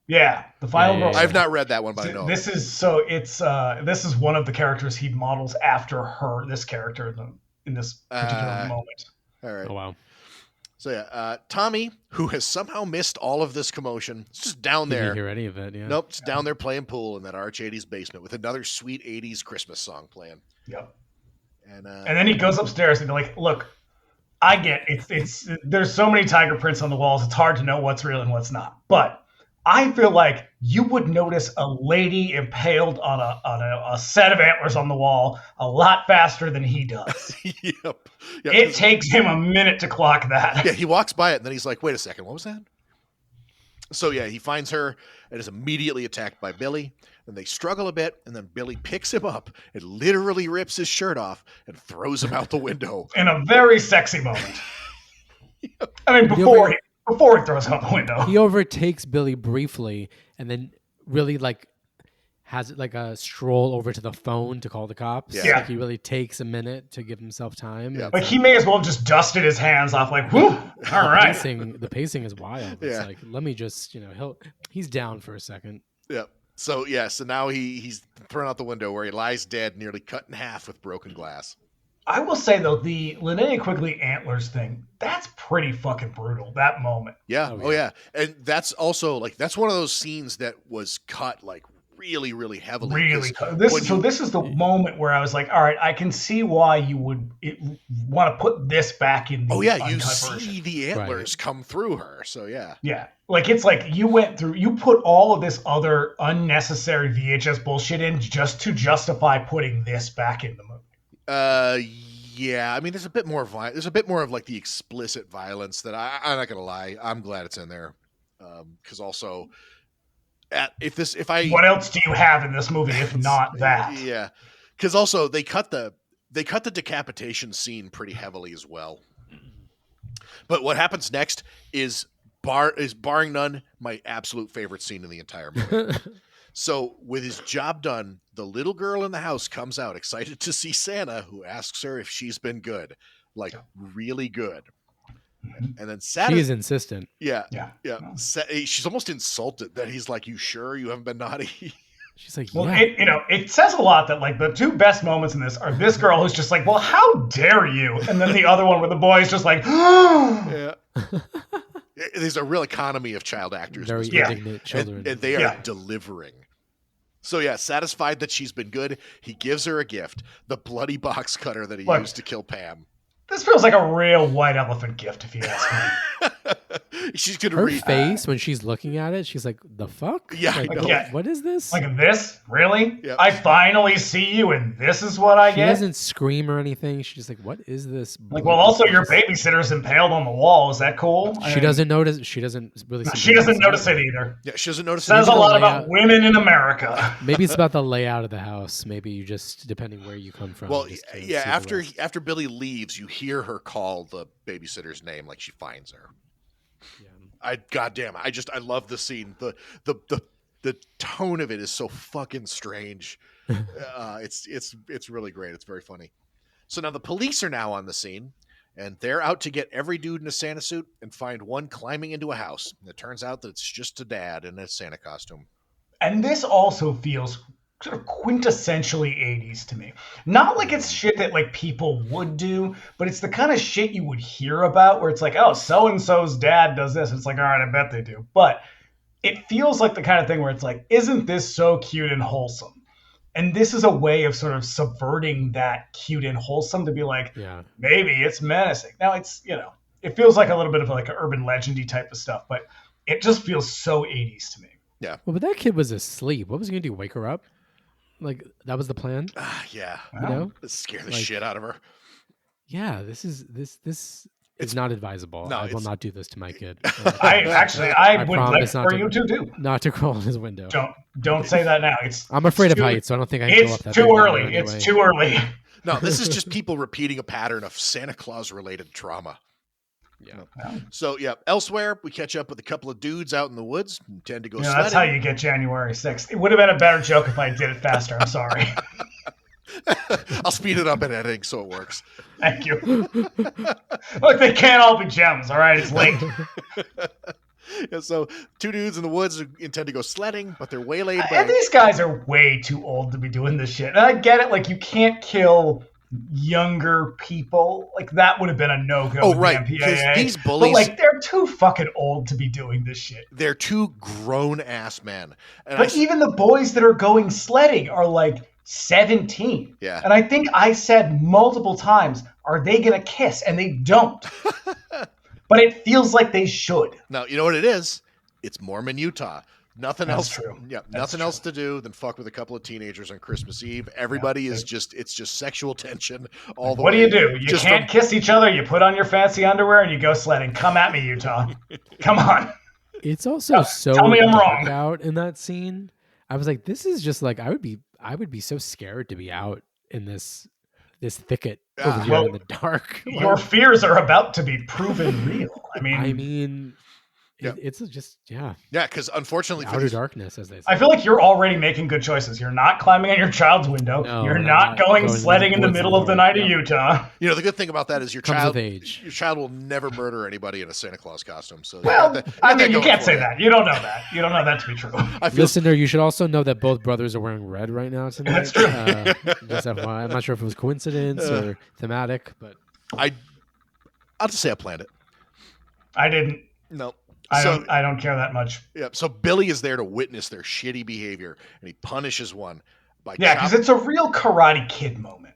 Yeah, the Final Girl. I've not read that one, but I know. This is one of the characters he models after her. This character in this particular moment. All right. Oh wow. So Tommy, who has somehow missed all of this commotion, is just down there. Didn't hear any of it. Yeah. Nope, just down there playing pool in that Arch 80s basement with another sweet 80s Christmas song playing. Yep. And then he goes upstairs and they're like, "Look, I get it's there's so many tiger prints on the walls. It's hard to know what's real and what's not. But I feel like you would notice a lady impaled on a set of antlers on the wall a lot faster than he does." Yep. It takes him a minute to clock that. Yeah, he walks by it and then he's like, "Wait a second, what was that?" So yeah, he finds her and is immediately attacked by Billy. and they struggle a bit, and then Billy picks him up and literally rips his shirt off and throws him out the window. In a very sexy moment. I mean, before he throws him out the window. He overtakes Billy briefly and then really like has like a stroll over to the phone to call the cops. Yeah. Like he really takes a minute to give himself time. Yeah. Like he may as well have just dusted his hands off like, whoo, all right. The pacing is wild. It's like, let me just, he's down for a second. Yeah. So now he's thrown out the window where he lies dead, nearly cut in half with broken glass. I will say though, the Linnea Quigley antlers thing, that's pretty fucking brutal, that moment. Yeah. Oh yeah. And that's also like, that's one of those scenes that was cut like really, really heavily. Really cut. This is the moment where I was like, all right, I can see why you would want to put this back in the you see version. the antlers come through her. So yeah. Yeah. Like it's like you put all of this other unnecessary VHS bullshit in just to justify putting this back in the movie. Yeah. I mean, there's a bit more of like the explicit violence that I'm not gonna lie. I'm glad it's in there. Because also, what else do you have in this movie if not that? Yeah. Because also they cut the decapitation scene pretty heavily as well. But what happens next is barring none my absolute favorite scene in the entire movie. So with his job done, the little girl in the house comes out excited to see Santa, who asks her if she's been good, like really good. And then Santa, she is insistent. Yeah. She's almost insulted that he's like, "You sure you haven't been naughty?" She's like, well, yeah. It says a lot that like the two best moments in this are this girl who's just like, well, how dare you? And then the other one where the boy is just like, yeah. There's a real economy of child actors. Very indignant children. And they are delivering. So satisfied that she's been good, he gives her a gift, the bloody box cutter that he used to kill Pam. This feels like a real white elephant gift, if you ask me. She's gonna her face when she's looking at it, she's like, "The fuck? Yeah, like, I know. Yeah. What is this? Like this? Really? Yep. I finally see you, and this is what I get." She doesn't scream or anything. She's just like, "What is this?" Like, well, also your babysitter's impaled on the wall. Is that cool? She doesn't notice. She doesn't really. She doesn't notice it either. Yeah, she doesn't notice. Says a lot about women in America. Maybe it's about the layout of the house. Maybe you just, depending where you come from. Well, after Billy leaves, you hear her call the babysitter's name, like she finds her. Yeah. I love the scene. The tone of it is so fucking strange. It's really great. It's very funny. So now the police are now on the scene, and they're out to get every dude in a Santa suit and find one climbing into a house. And it turns out that it's just a dad in a Santa costume. And this also feels sort of quintessentially 80s to me. Not like it's shit that like people would do, but it's the kind of shit you would hear about where it's like, oh, so-and-so's dad does this. It's like, all right, I bet they do. But it feels like the kind of thing where it's like, isn't this so cute and wholesome? And this is a way of sort of subverting that cute and wholesome to be like, maybe it's menacing. Now it's, it feels like a little bit of like an urban legendy type of stuff, but it just feels so 80s to me. Yeah. Well, but that kid was asleep. What was he going to do? Wake her up? Like, that was the plan? Yeah. Scare the shit out of her. Yeah, this is not advisable. No, I will not do this to my kid. I would like for you to do. Not to crawl in his window. Don't say that now. I'm afraid of heights, so I don't think I can go up that. It's too early. Anyway. It's too early. No, this is just people repeating a pattern of Santa Claus related trauma. Yeah. So elsewhere we catch up with a couple of dudes out in the woods and tend to go sledding. That's how you get January 6th. It would have been a better joke if I did it faster. I'm sorry. I'll speed it up in editing so it works. Thank you. Look, they can't all be gems. All right, it's late. So two dudes in the woods intend to go sledding, but they're waylaid by... And these guys are way too old to be doing this shit. And I get it. Like, you can't kill younger people. Like, that would have been a no-go. Oh, right. Because these bullies... But, like, they're too fucking old to be doing this shit. They're two grown-ass men. And but even the boys that are going sledding are, like, 17. Yeah. And I think I said multiple times, are they going to kiss? And they don't. But it feels like they should. Now, you know what it is? It's Mormon Utah. Nothing That's else. True. Yeah, nothing else to do than fuck with a couple of teenagers on Christmas Eve. Everybody is it's just sexual tension all the way. What do you do? You can't kiss each other. You put on your fancy underwear and you go sledding. Come at me, Utah. Come on. It's also so tell me I'm dark wrong. out in that scene. I was like, this is just like I would be so scared to be out in this thicket over here Well, in the dark. Your fears are about to be proven real. I mean, It's just Yeah, because unfortunately for outer these, darkness, as they say. I feel like you're already making good choices. You're not climbing on your child's window. No, You're I'm not not going going sledding in in the the woods in middle the of the dark. night of Yep. Utah. you know, the good thing about that is your Comes child, with age. your child will never murder anybody in a Santa Claus costume. So Well, I mean, you can't say you. that. You don't know that. You don't know that to be true. I feel Listener, you should also know that both brothers are wearing red right now tonight. That's true. Just FYI. I'm not sure if it was coincidence or thematic, but I'll just say I planned it. I didn't. No. I don't care that much. Yeah. So Billy is there to witness their shitty behavior, and he punishes one by Yeah, because it's a real Karate Kid moment.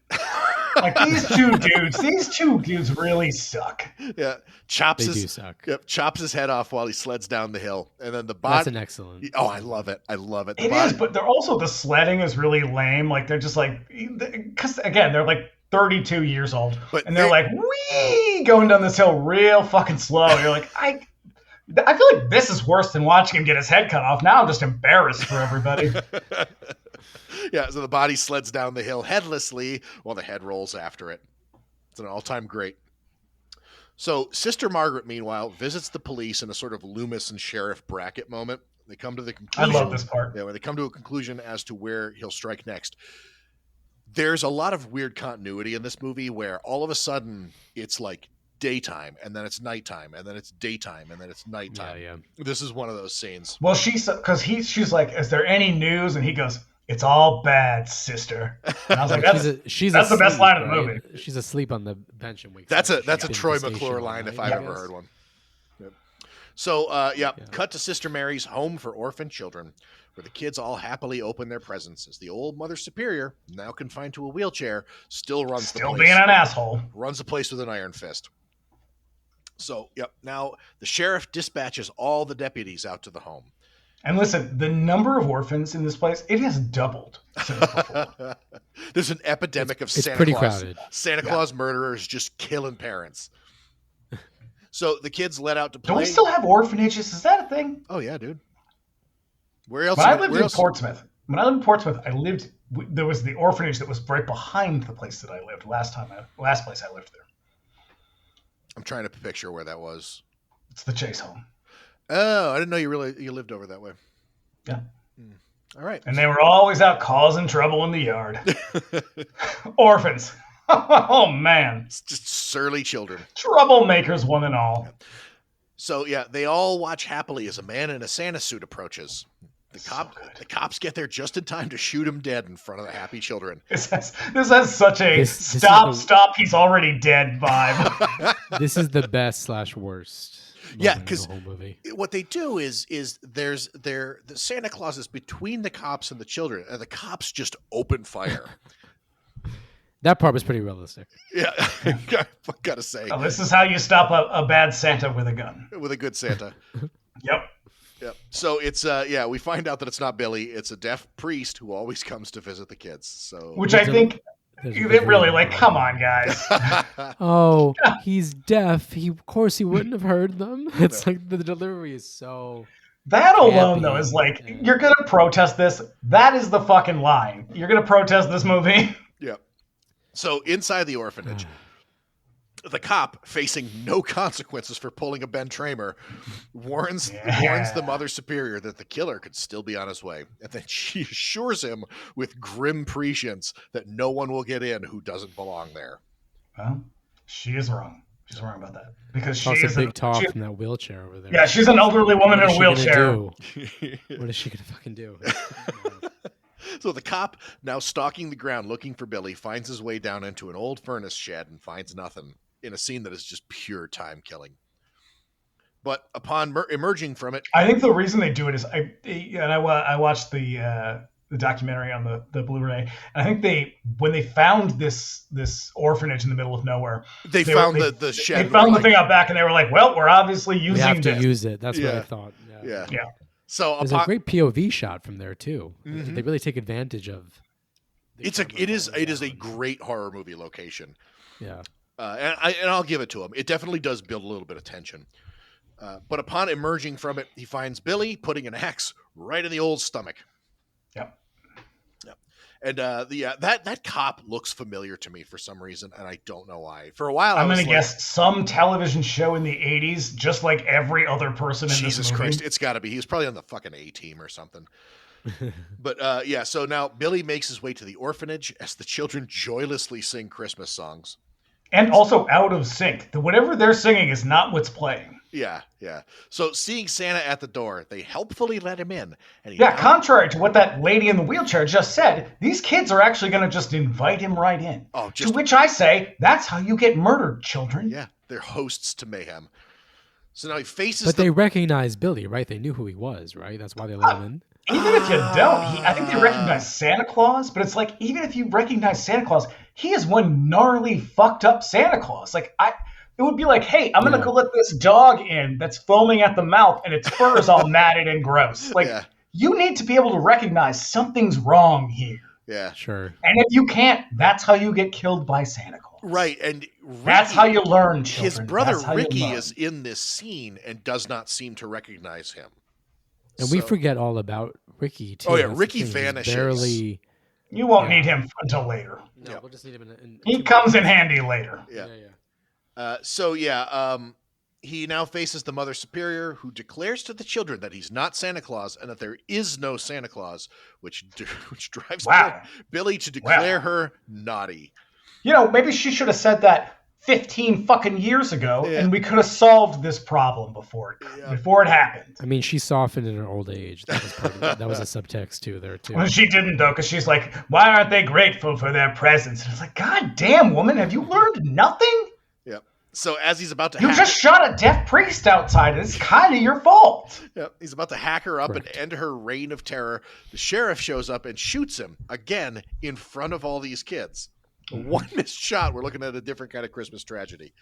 Like these two dudes really suck. Yeah, they do suck. Yep, chops his head off while he sleds down the hill, and then the body. That's an excellent. Oh, I love it. I love it. It is, but they're also the sledding is really lame. Like they're just like, because again, they're like 32 years old, and they're like, wee, going down this hill real fucking slow. You're like, I feel like this is worse than watching him get his head cut off. Now I'm just embarrassed for everybody. Yeah, so the body sleds down the hill headlessly while the head rolls after it. It's an all-time great. So Sister Margaret, meanwhile, visits the police in a sort of Loomis and Sheriff Brackett moment. They come to the conclusion. I love this part. Yeah, when they come to a conclusion as to where he'll strike next. There's a lot of weird continuity in this movie where all of a sudden it's like daytime, and then it's nighttime, and then it's daytime, and then it's nighttime. Yeah. This is one of those scenes. Well, she's like, is there any news? And he goes, it's all bad, sister. And I was like, that's the best line of the movie. She's asleep on the bench and wakes That's up. a Troy McClure line if I've ever heard one. Yep. So, cut to Sister Mary's home for orphan children, where the kids all happily open their presents as the old Mother Superior, now confined to a wheelchair, still the place. Still being an asshole. Runs the place with an iron fist. So, now the sheriff dispatches all the deputies out to the home. And listen, the number of orphans in this place, it has doubled since before. There's an epidemic of Santa pretty Claus. Crowded. Santa Claus murderers just killing parents. So the kids let out to play. Don't we still have orphanages? Is that a thing? Oh, yeah, dude. Where else? When I lived in Portsmouth, there was the orphanage that was right behind the place that I lived last place I lived there. I'm trying to picture where that was. It's the Chase home. Oh, I didn't know you lived over that way. Yeah. All right. And they were always out causing trouble in the yard. Orphans. Oh, man. It's just surly children. Troublemakers, one and all. So, they all watch happily as a man in a Santa suit approaches. The cops get there just in time to shoot him dead in front of the happy children. This has such a stop, he's already dead vibe. This is the best / worst. Yeah, because what they do is the Santa Claus is between the cops and the children, and the cops just open fire. That part was pretty realistic. Yeah, I gotta say. Well, this is how you stop a bad Santa with a gun. With a good Santa. Yep. So it's we find out that it's not Billy; it's a deaf priest who always comes to visit the kids. So which I think. It really, like, come on, guys. Oh, he's deaf. Of course he wouldn't have heard them. It's like the delivery is so... That alone, though, is like, you're going to protest this. That is the fucking line. You're going to protest this movie. Yeah. So inside the orphanage, the cop, facing no consequences for pulling a Ben Tramer, warns the Mother Superior that the killer could still be on his way. And then she assures him with grim prescience that no one will get in who doesn't belong there. Well, she is wrong. She's wrong about that. Because she is a big talk from from that wheelchair over there. Yeah, she's an elderly woman in a wheelchair. What is she going to fucking do? So the cop, now stalking the ground looking for Billy, finds his way down into an old furnace shed and finds nothing, in a scene that is just pure time killing. But upon emerging from it, I think the reason they do it is I watched the documentary on the Blu-ray. And I think when they found this orphanage in the middle of nowhere, they found the shed. They found the thing out back, and they were like, "Well, we're obviously using we have to use it." That's what I thought. Yeah. So there's a great POV shot from there too. Mm-hmm. They really take advantage of. It is a great horror movie location. Yeah. And I'll give it to him. It definitely does build a little bit of tension. But upon emerging from it, he finds Billy putting an axe right in the old stomach. Yep. And that cop looks familiar to me for some reason, and I don't know why. For a while, I'm I was going to guess some television show in the 80s, just like every other person in this movie. Jesus Christ, it's got to be. He was probably on the fucking A-Team or something. But yeah, so now Billy makes his way to the orphanage as the children joylessly sing Christmas songs. And also out of sync. Whatever they're singing is not what's playing. Yeah. So seeing Santa at the door, they helpfully let him in. And contrary to what that lady in the wheelchair just said, these kids are actually going to just invite him right in. To which I say, that's how you get murdered, children. Yeah, they're hosts to mayhem. So now he faces But they recognize Billy, right? They knew who he was, right? That's why they let him in. Even if you don't, I think they recognize Santa Claus, but it's like, even if you recognize Santa Claus, he is one gnarly, fucked up Santa Claus. Like, it would be like, hey, I'm going to go let this dog in that's foaming at the mouth and its fur is all matted and gross. Like, you need to be able to recognize something's wrong here. Yeah, sure. And if you can't, that's how you get killed by Santa Claus. Right, and Ricky, that's how you learn, children. His brother Ricky is in this scene and does not seem to recognize him. And we forget all about Ricky, too. Oh, yeah, Ricky vanishes. Barely... You won't need him until later. No, we'll just need him in he comes in handy later. Yeah. He now faces the Mother Superior, who declares to the children that he's not Santa Claus and that there is no Santa Claus, which drives Billy to declare her naughty. You know, maybe she should have said that 15 fucking years ago, and we could have solved this problem before it happened. I mean, she softened in her old age. That was part of that was a subtext too there too. Well, she didn't though, because she's like, "Why aren't they grateful for their presents?" And it's like, "God damn, woman, have you learned nothing?" Yep. So as he's about to, you just shot a deaf priest outside. It's kind of your fault. Yep. He's about to hack her up and end her reign of terror. The sheriff shows up and shoots him again in front of all these kids. One missed shot. We're looking at a different kind of Christmas tragedy.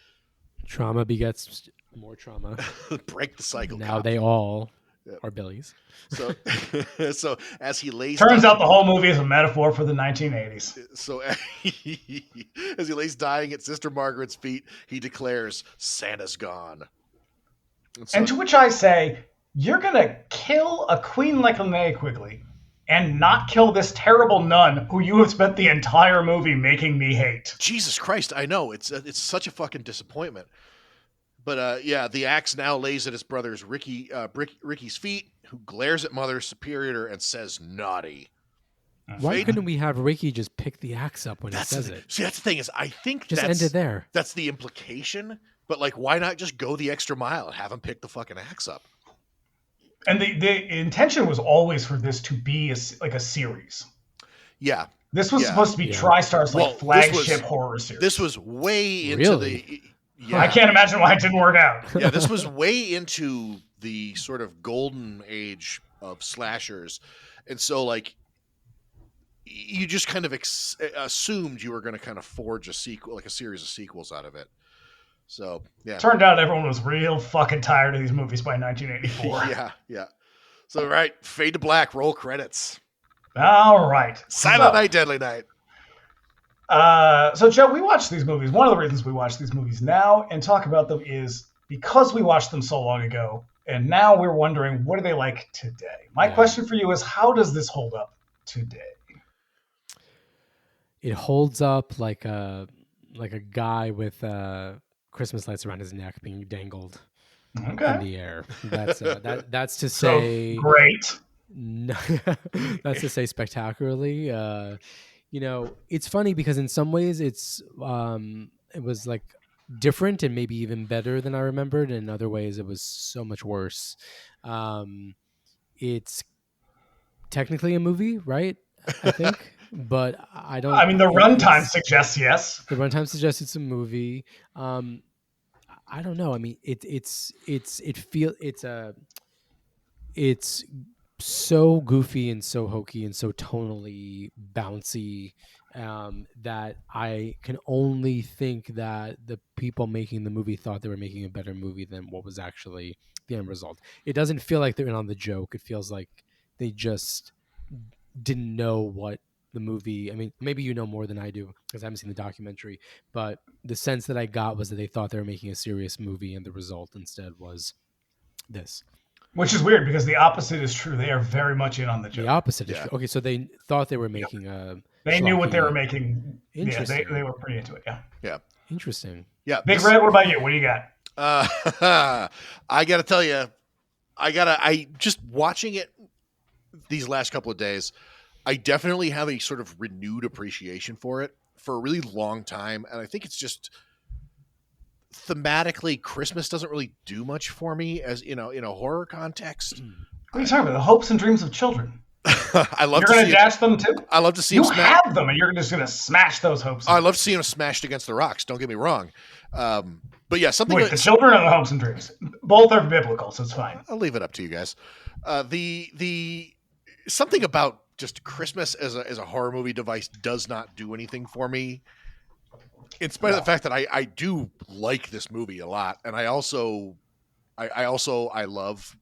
Trauma begets more trauma. Break the cycle. Now they all are Billy's. So, so as he lays turns out the whole movie is a metaphor for the 1980s. So as he lays dying at Sister Margaret's feet, he declares, "Santa's gone." And to which I say, you're gonna kill a queen like Linnea Quigley and not kill this terrible nun who you have spent the entire movie making me hate. Jesus Christ, I know. It's such a fucking disappointment. But the axe now lays at his brother's Ricky's feet, who glares at Mother Superior and says, "Naughty." Why couldn't we have Ricky just pick the axe up when he says it? See, that's the thing is, I think just end it there. That's the implication. But like, why not just go the extra mile and have him pick the fucking axe up? And the intention was always for this to be a series. Yeah. This was supposed to be TriStar's flagship horror series. This was way into the... Yeah. I can't imagine why it didn't work out. Yeah, this was way into the sort of golden age of slashers. And so, like, you just kind of assumed you were going to kind of forge a sequel, like a series of sequels out of it. So, yeah. Turned out everyone was real fucking tired of these movies by 1984. Yeah. So, right, fade to black, roll credits. All right. Silent Night, Deadly Night. So, Joe, we watch these movies. One of the reasons we watch these movies now and talk about them is because we watched them so long ago, and now we're wondering, what are they like today? My question for you is, how does this hold up today? It holds up like a guy with Christmas lights around his neck being dangled in the air. That's to say great. That's to say spectacularly. It's funny because in some ways it was like different and maybe even better than I remembered. In other ways, it was so much worse. It's technically a movie, right? I think. But I don't. I mean, the runtime suggests yes. The runtime suggests it's a movie. I don't know. I mean, it's so goofy and so hokey and so tonally bouncy that I can only think that the people making the movie thought they were making a better movie than what was actually the end result. It doesn't feel like they're in on the joke. It feels like they just didn't know what the movie. I mean, maybe you know more than I do because I haven't seen the documentary, but the sense that I got was that they thought they were making a serious movie and the result instead was this. Which is weird because the opposite is true. They are very much in on the joke. The opposite is Yeah. true. Okay, so they thought they were making a. They knew what they were schlocky- making. Yeah, Interesting. they were pretty into it. Yeah. Yeah. Interesting. Yeah. Big Red, what about you? What do you got? I got to tell you, I just watching it these last couple of days, I definitely have a sort of renewed appreciation for it for a really long time. And I think it's just thematically, Christmas doesn't really do much for me as, in a horror context. What are you talking about? The hopes and dreams of children. I love You're to going see to dash them too? I love to see You him smash. have them, and you're just going to smash those hopes. I love to see him smashed against the rocks. Don't get me wrong. But yeah, something. Wait, the children or the hopes and dreams? Both are biblical, so it's fine. I'll leave it up to you guys. The something about just Christmas as a horror movie device does not do anything for me. In spite of the fact that I do like this movie a lot, and I love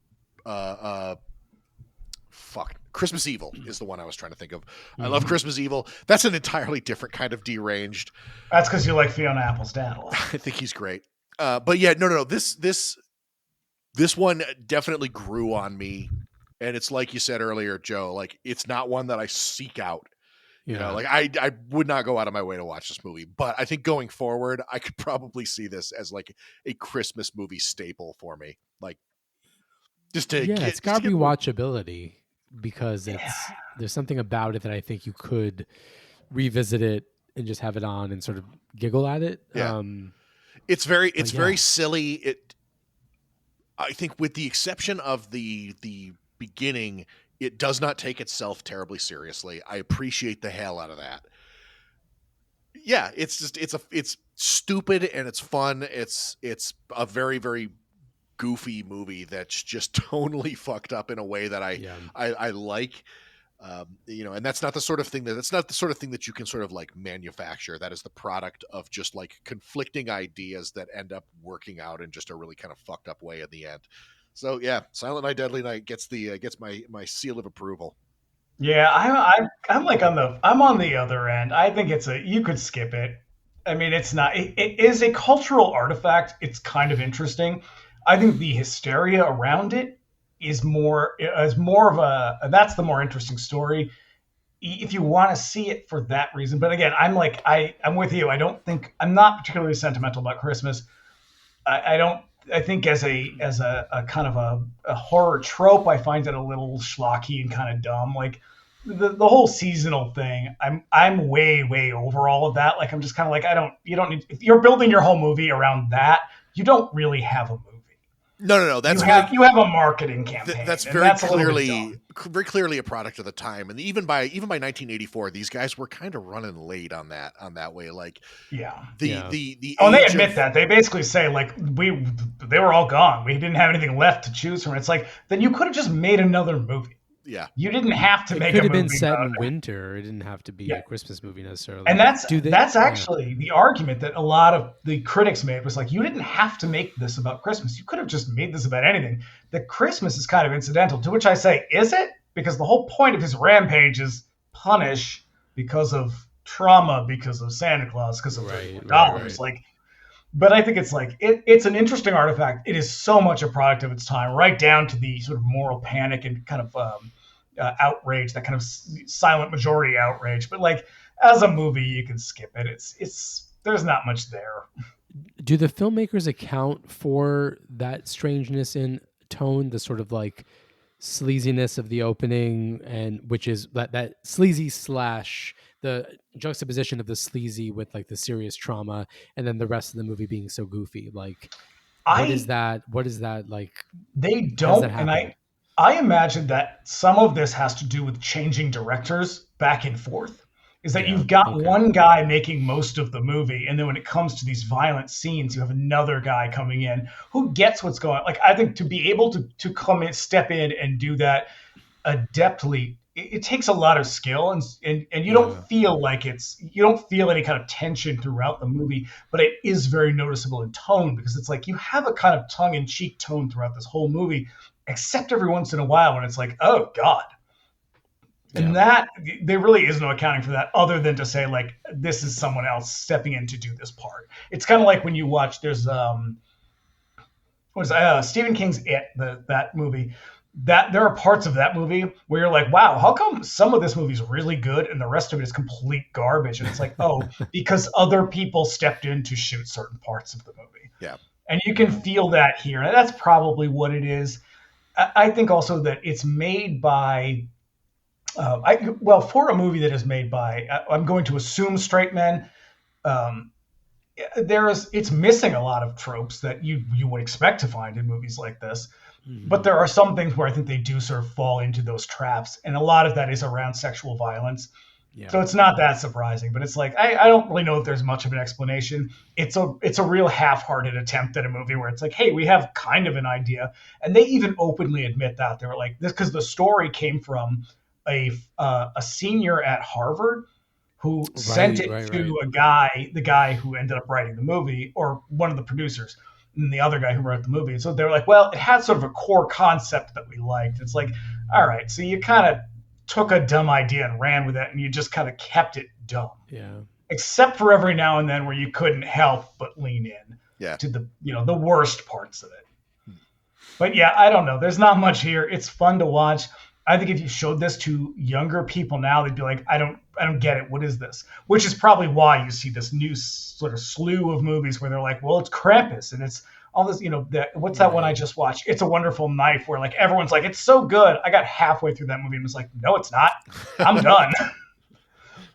Christmas Evil is the one I was trying to think of. I love Christmas Evil. That's an entirely different kind of deranged. That's because you like Fiona Apple's dad a lot. I think he's great. But yeah, no. This one definitely grew on me, and it's like you said earlier, Joe. Like, it's not one that I seek out. You know, like I would not go out of my way to watch this movie, but I think going forward, I could probably see this as like a Christmas movie staple for me. Like, just to it's got rewatchability because there's something about it that I think you could revisit it and just have it on and sort of giggle at it. Yeah. It's very silly. I think with the exception of the beginning, it does not take itself terribly seriously. I appreciate the hell out of that. Yeah, it's stupid and it's fun. It's a very, very goofy movie that's just tonally fucked up in a way that I like. And that's not the sort of thing that you can sort of like manufacture. That is the product of just like conflicting ideas that end up working out in just a really kind of fucked up way in the end. So yeah, Silent Night, Deadly Night gets my seal of approval. Yeah, I'm on the other end. I think you could skip it. I mean, it's not. It is a cultural artifact. It's kind of interesting. I think the hysteria around it is more of a. That's the more interesting story. If you want to see it for that reason, but again, I'm with you. I'm not particularly sentimental about Christmas. I think as a kind of a horror trope, I find it a little schlocky and kind of dumb. Like the whole seasonal thing, I'm way over all of that. Like I'm just kind of like you don't need, if you're building your whole movie around that, you don't really have a movie. No. That's you have a marketing campaign. That's very clearly a product of the time, and even by 1984, these guys were kind of running late on that way. Like, the and they admit that they basically say like they were all gone. We didn't have anything left to choose from. It's like then you could have just made another movie. Yeah, you didn't have to make a movie. It could have been set in winter. It didn't have to be a Christmas movie necessarily. And that's actually the argument that a lot of the critics made was like, you didn't have to make this about Christmas. You could have just made this about anything. The Christmas is kind of incidental, to which I say, is it? Because the whole point of his rampage is punish because of trauma, because of Santa Claus, because of dollars. Right. Like, but I think it's like, it's an interesting artifact. It is so much a product of its time, right down to the sort of moral panic and kind of outrage, that kind of silent majority outrage. But like as a movie, you can skip it. It's there's not much there. Do the filmmakers account for that strangeness in tone, the sort of like sleaziness of the opening, and which is that sleazy / the juxtaposition of the sleazy with like the serious trauma, and then the rest of the movie being so goofy? Like, what is that like? They don't, and I imagine that some of this has to do with changing directors back and forth. Is that you've got one guy making most of the movie, and then when it comes to these violent scenes, you have another guy coming in who gets what's going on. Like, I think to be able to come in, step in and do that adeptly, it takes a lot of skill, and you don't feel like you don't feel any kind of tension throughout the movie, but it is very noticeable in tone, because it's like you have a kind of tongue-in-cheek tone throughout this whole movie, except every once in a while when it's like, oh God. And that, there really is no accounting for that other than to say like, this is someone else stepping in to do this part. It's kind of like when you watch, there's, was Stephen King's It, that movie. That there are parts of that movie where you're like, wow, how come some of this movie is really good and the rest of it is complete garbage? And it's like, oh, because other people stepped in to shoot certain parts of the movie. Yeah. And you can feel that here. And that's probably what it is. I think also that it's made by, for a movie that is made by, I'm going to assume straight men, it's missing a lot of tropes that you would expect to find in movies like this. But there are some things where I think they do sort of fall into those traps. And a lot of that is around sexual violence. Yeah. So it's not that surprising, but it's like, I don't really know if there's much of an explanation. It's a real half-hearted attempt at a movie where it's like, hey, we have kind of an idea. And they even openly admit that. They were like, this, because the story came from a senior at Harvard who sent it to the guy who ended up writing the movie, or one of the producers, and the other guy who wrote the movie. And so they were like, well, it had sort of a core concept that we liked. It's like, all right, so you kind of took a dumb idea and ran with it, and you just kind of kept it dumb. Yeah. Except for every now and then where you couldn't help but lean in to the worst parts of it. But yeah, I don't know. There's not much here. It's fun to watch. I think if you showed this to younger people now, they'd be like, I don't get it. What is this? Which is probably why you see this new sort of slew of movies where they're like, well, it's Krampus and it's all this, what's that one I just watched? It's a Wonderful Knife, where like everyone's like, it's so good. I got halfway through that movie and was like, no, it's not. I'm done.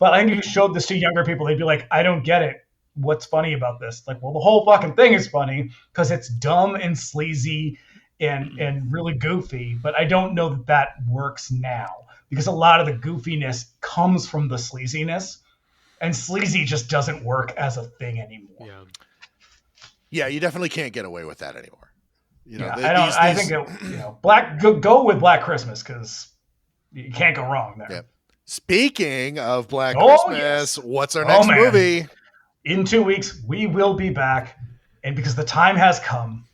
But I think if you showed this to younger people, they'd be like, I don't get it. What's funny about this? Like, well, the whole fucking thing is funny because it's dumb and sleazy and really goofy, but I don't know that works now because a lot of the goofiness comes from the sleaziness, and sleazy just doesn't work as a thing anymore. Yeah, you definitely can't get away with that anymore. I think go with Black Christmas because you can't go wrong there. Yeah. Speaking of Black Christmas, what's our next movie? In 2 weeks, we will be back, and because the time has come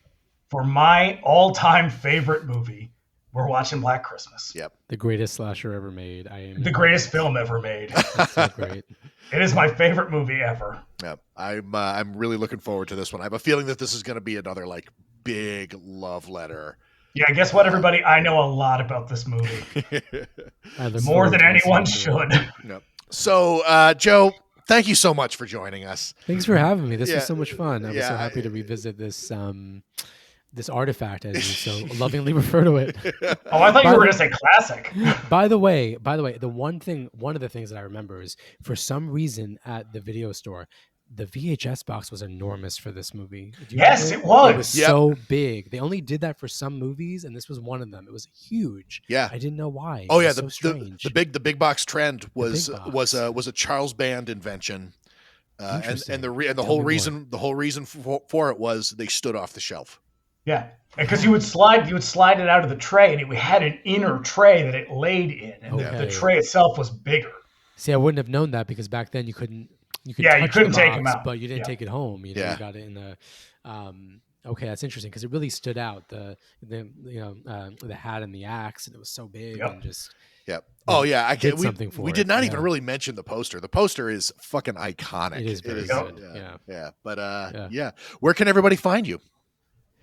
for my all-time favorite movie, we're watching Black Christmas. Yep. The greatest slasher ever made. The greatest film ever made. That's so great. It is my favorite movie ever. Yep. I'm really looking forward to this one. I have a feeling that this is going to be another like big love letter. Yeah, guess what, everybody? I know a lot about this movie. More than anyone should. Yep. So, Joe, thank you so much for joining us. Thanks for having me. This was so much fun. I was so happy to revisit this this artifact, as you so lovingly refer to it. Oh, I thought you were going to say classic. By the way, one of the things that I remember is, for some reason at the video store, the VHS box was enormous for this movie. Yes, it was. It was so big. They only did that for some movies, and this was one of them. It was huge. Yeah, I didn't know why. Oh yeah, so strange. The big box trend was a Charles Band invention, and the whole reason for it was they stood off the shelf. Yeah, because you would slide it out of the tray, and it had an inner tray that it laid in, and the tray itself was bigger. See, I wouldn't have known that because back then you couldn't take them out, but you didn't take it home. You got it in the. Okay, that's interesting because it really stood out. The hat and the axe, and it was so big and just. Yep. Oh yeah, we did not even really mention the poster. The poster is fucking iconic. It is very good. Yeah. But where can everybody find you?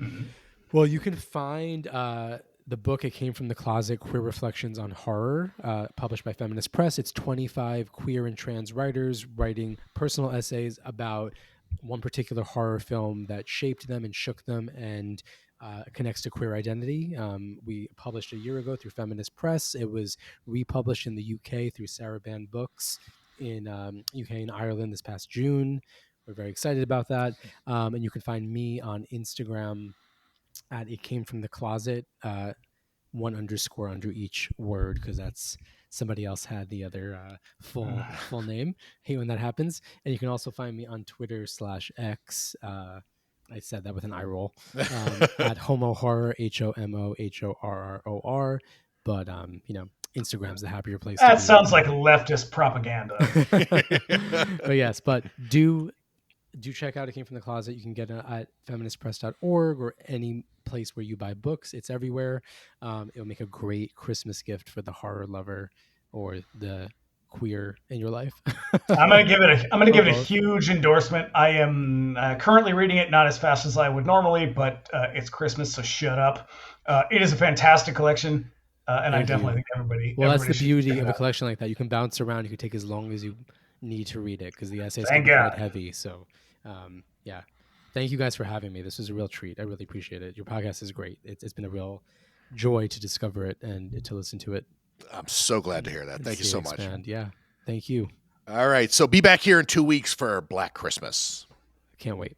Mm-hmm. Well, you can find the book. It Came from the Closet: Queer Reflections on Horror, published by Feminist Press. It's 25 queer and trans writers writing personal essays about one particular horror film that shaped them and shook them and connects to queer identity. We published a year ago through Feminist Press. It was republished in the UK through Sarabande Books in UK and Ireland this past June. We're very excited about that. And you can find me on Instagram at It Came From the Closet, 1 underscore under each word, because that's somebody else had the other full name. Hate when that happens. And you can also find me on Twitter/X. I said that with an eye roll. At Homo Horror, HOMOHORROR. But Instagram's the happier place. That sounds like leftist propaganda. But yes, but do check out It Came From the Closet. You can get it at feministpress.org or any place where you buy books. It's everywhere. It'll make a great Christmas gift for the horror lover or the queer in your life. I'm gonna give it a both. huge endorsement. I am currently reading it, not as fast as I would normally, but it's Christmas, so shut up. It is a fantastic collection, and I Thank definitely you. think everybody. Well, that's everybody the should beauty check of it a out. collection like that. You can bounce around. You can take as long as you need to read it because the essays can Thank be quite God. heavy. So, yeah. Thank you guys for having me. This was a real treat. I really appreciate it. Your podcast is great. It's been a real joy to discover it and to listen to it. I'm so glad to hear that. and Thank you see so it much. expand. Yeah. Thank you. All right. So be back here in 2 weeks for Black Christmas. Can't wait.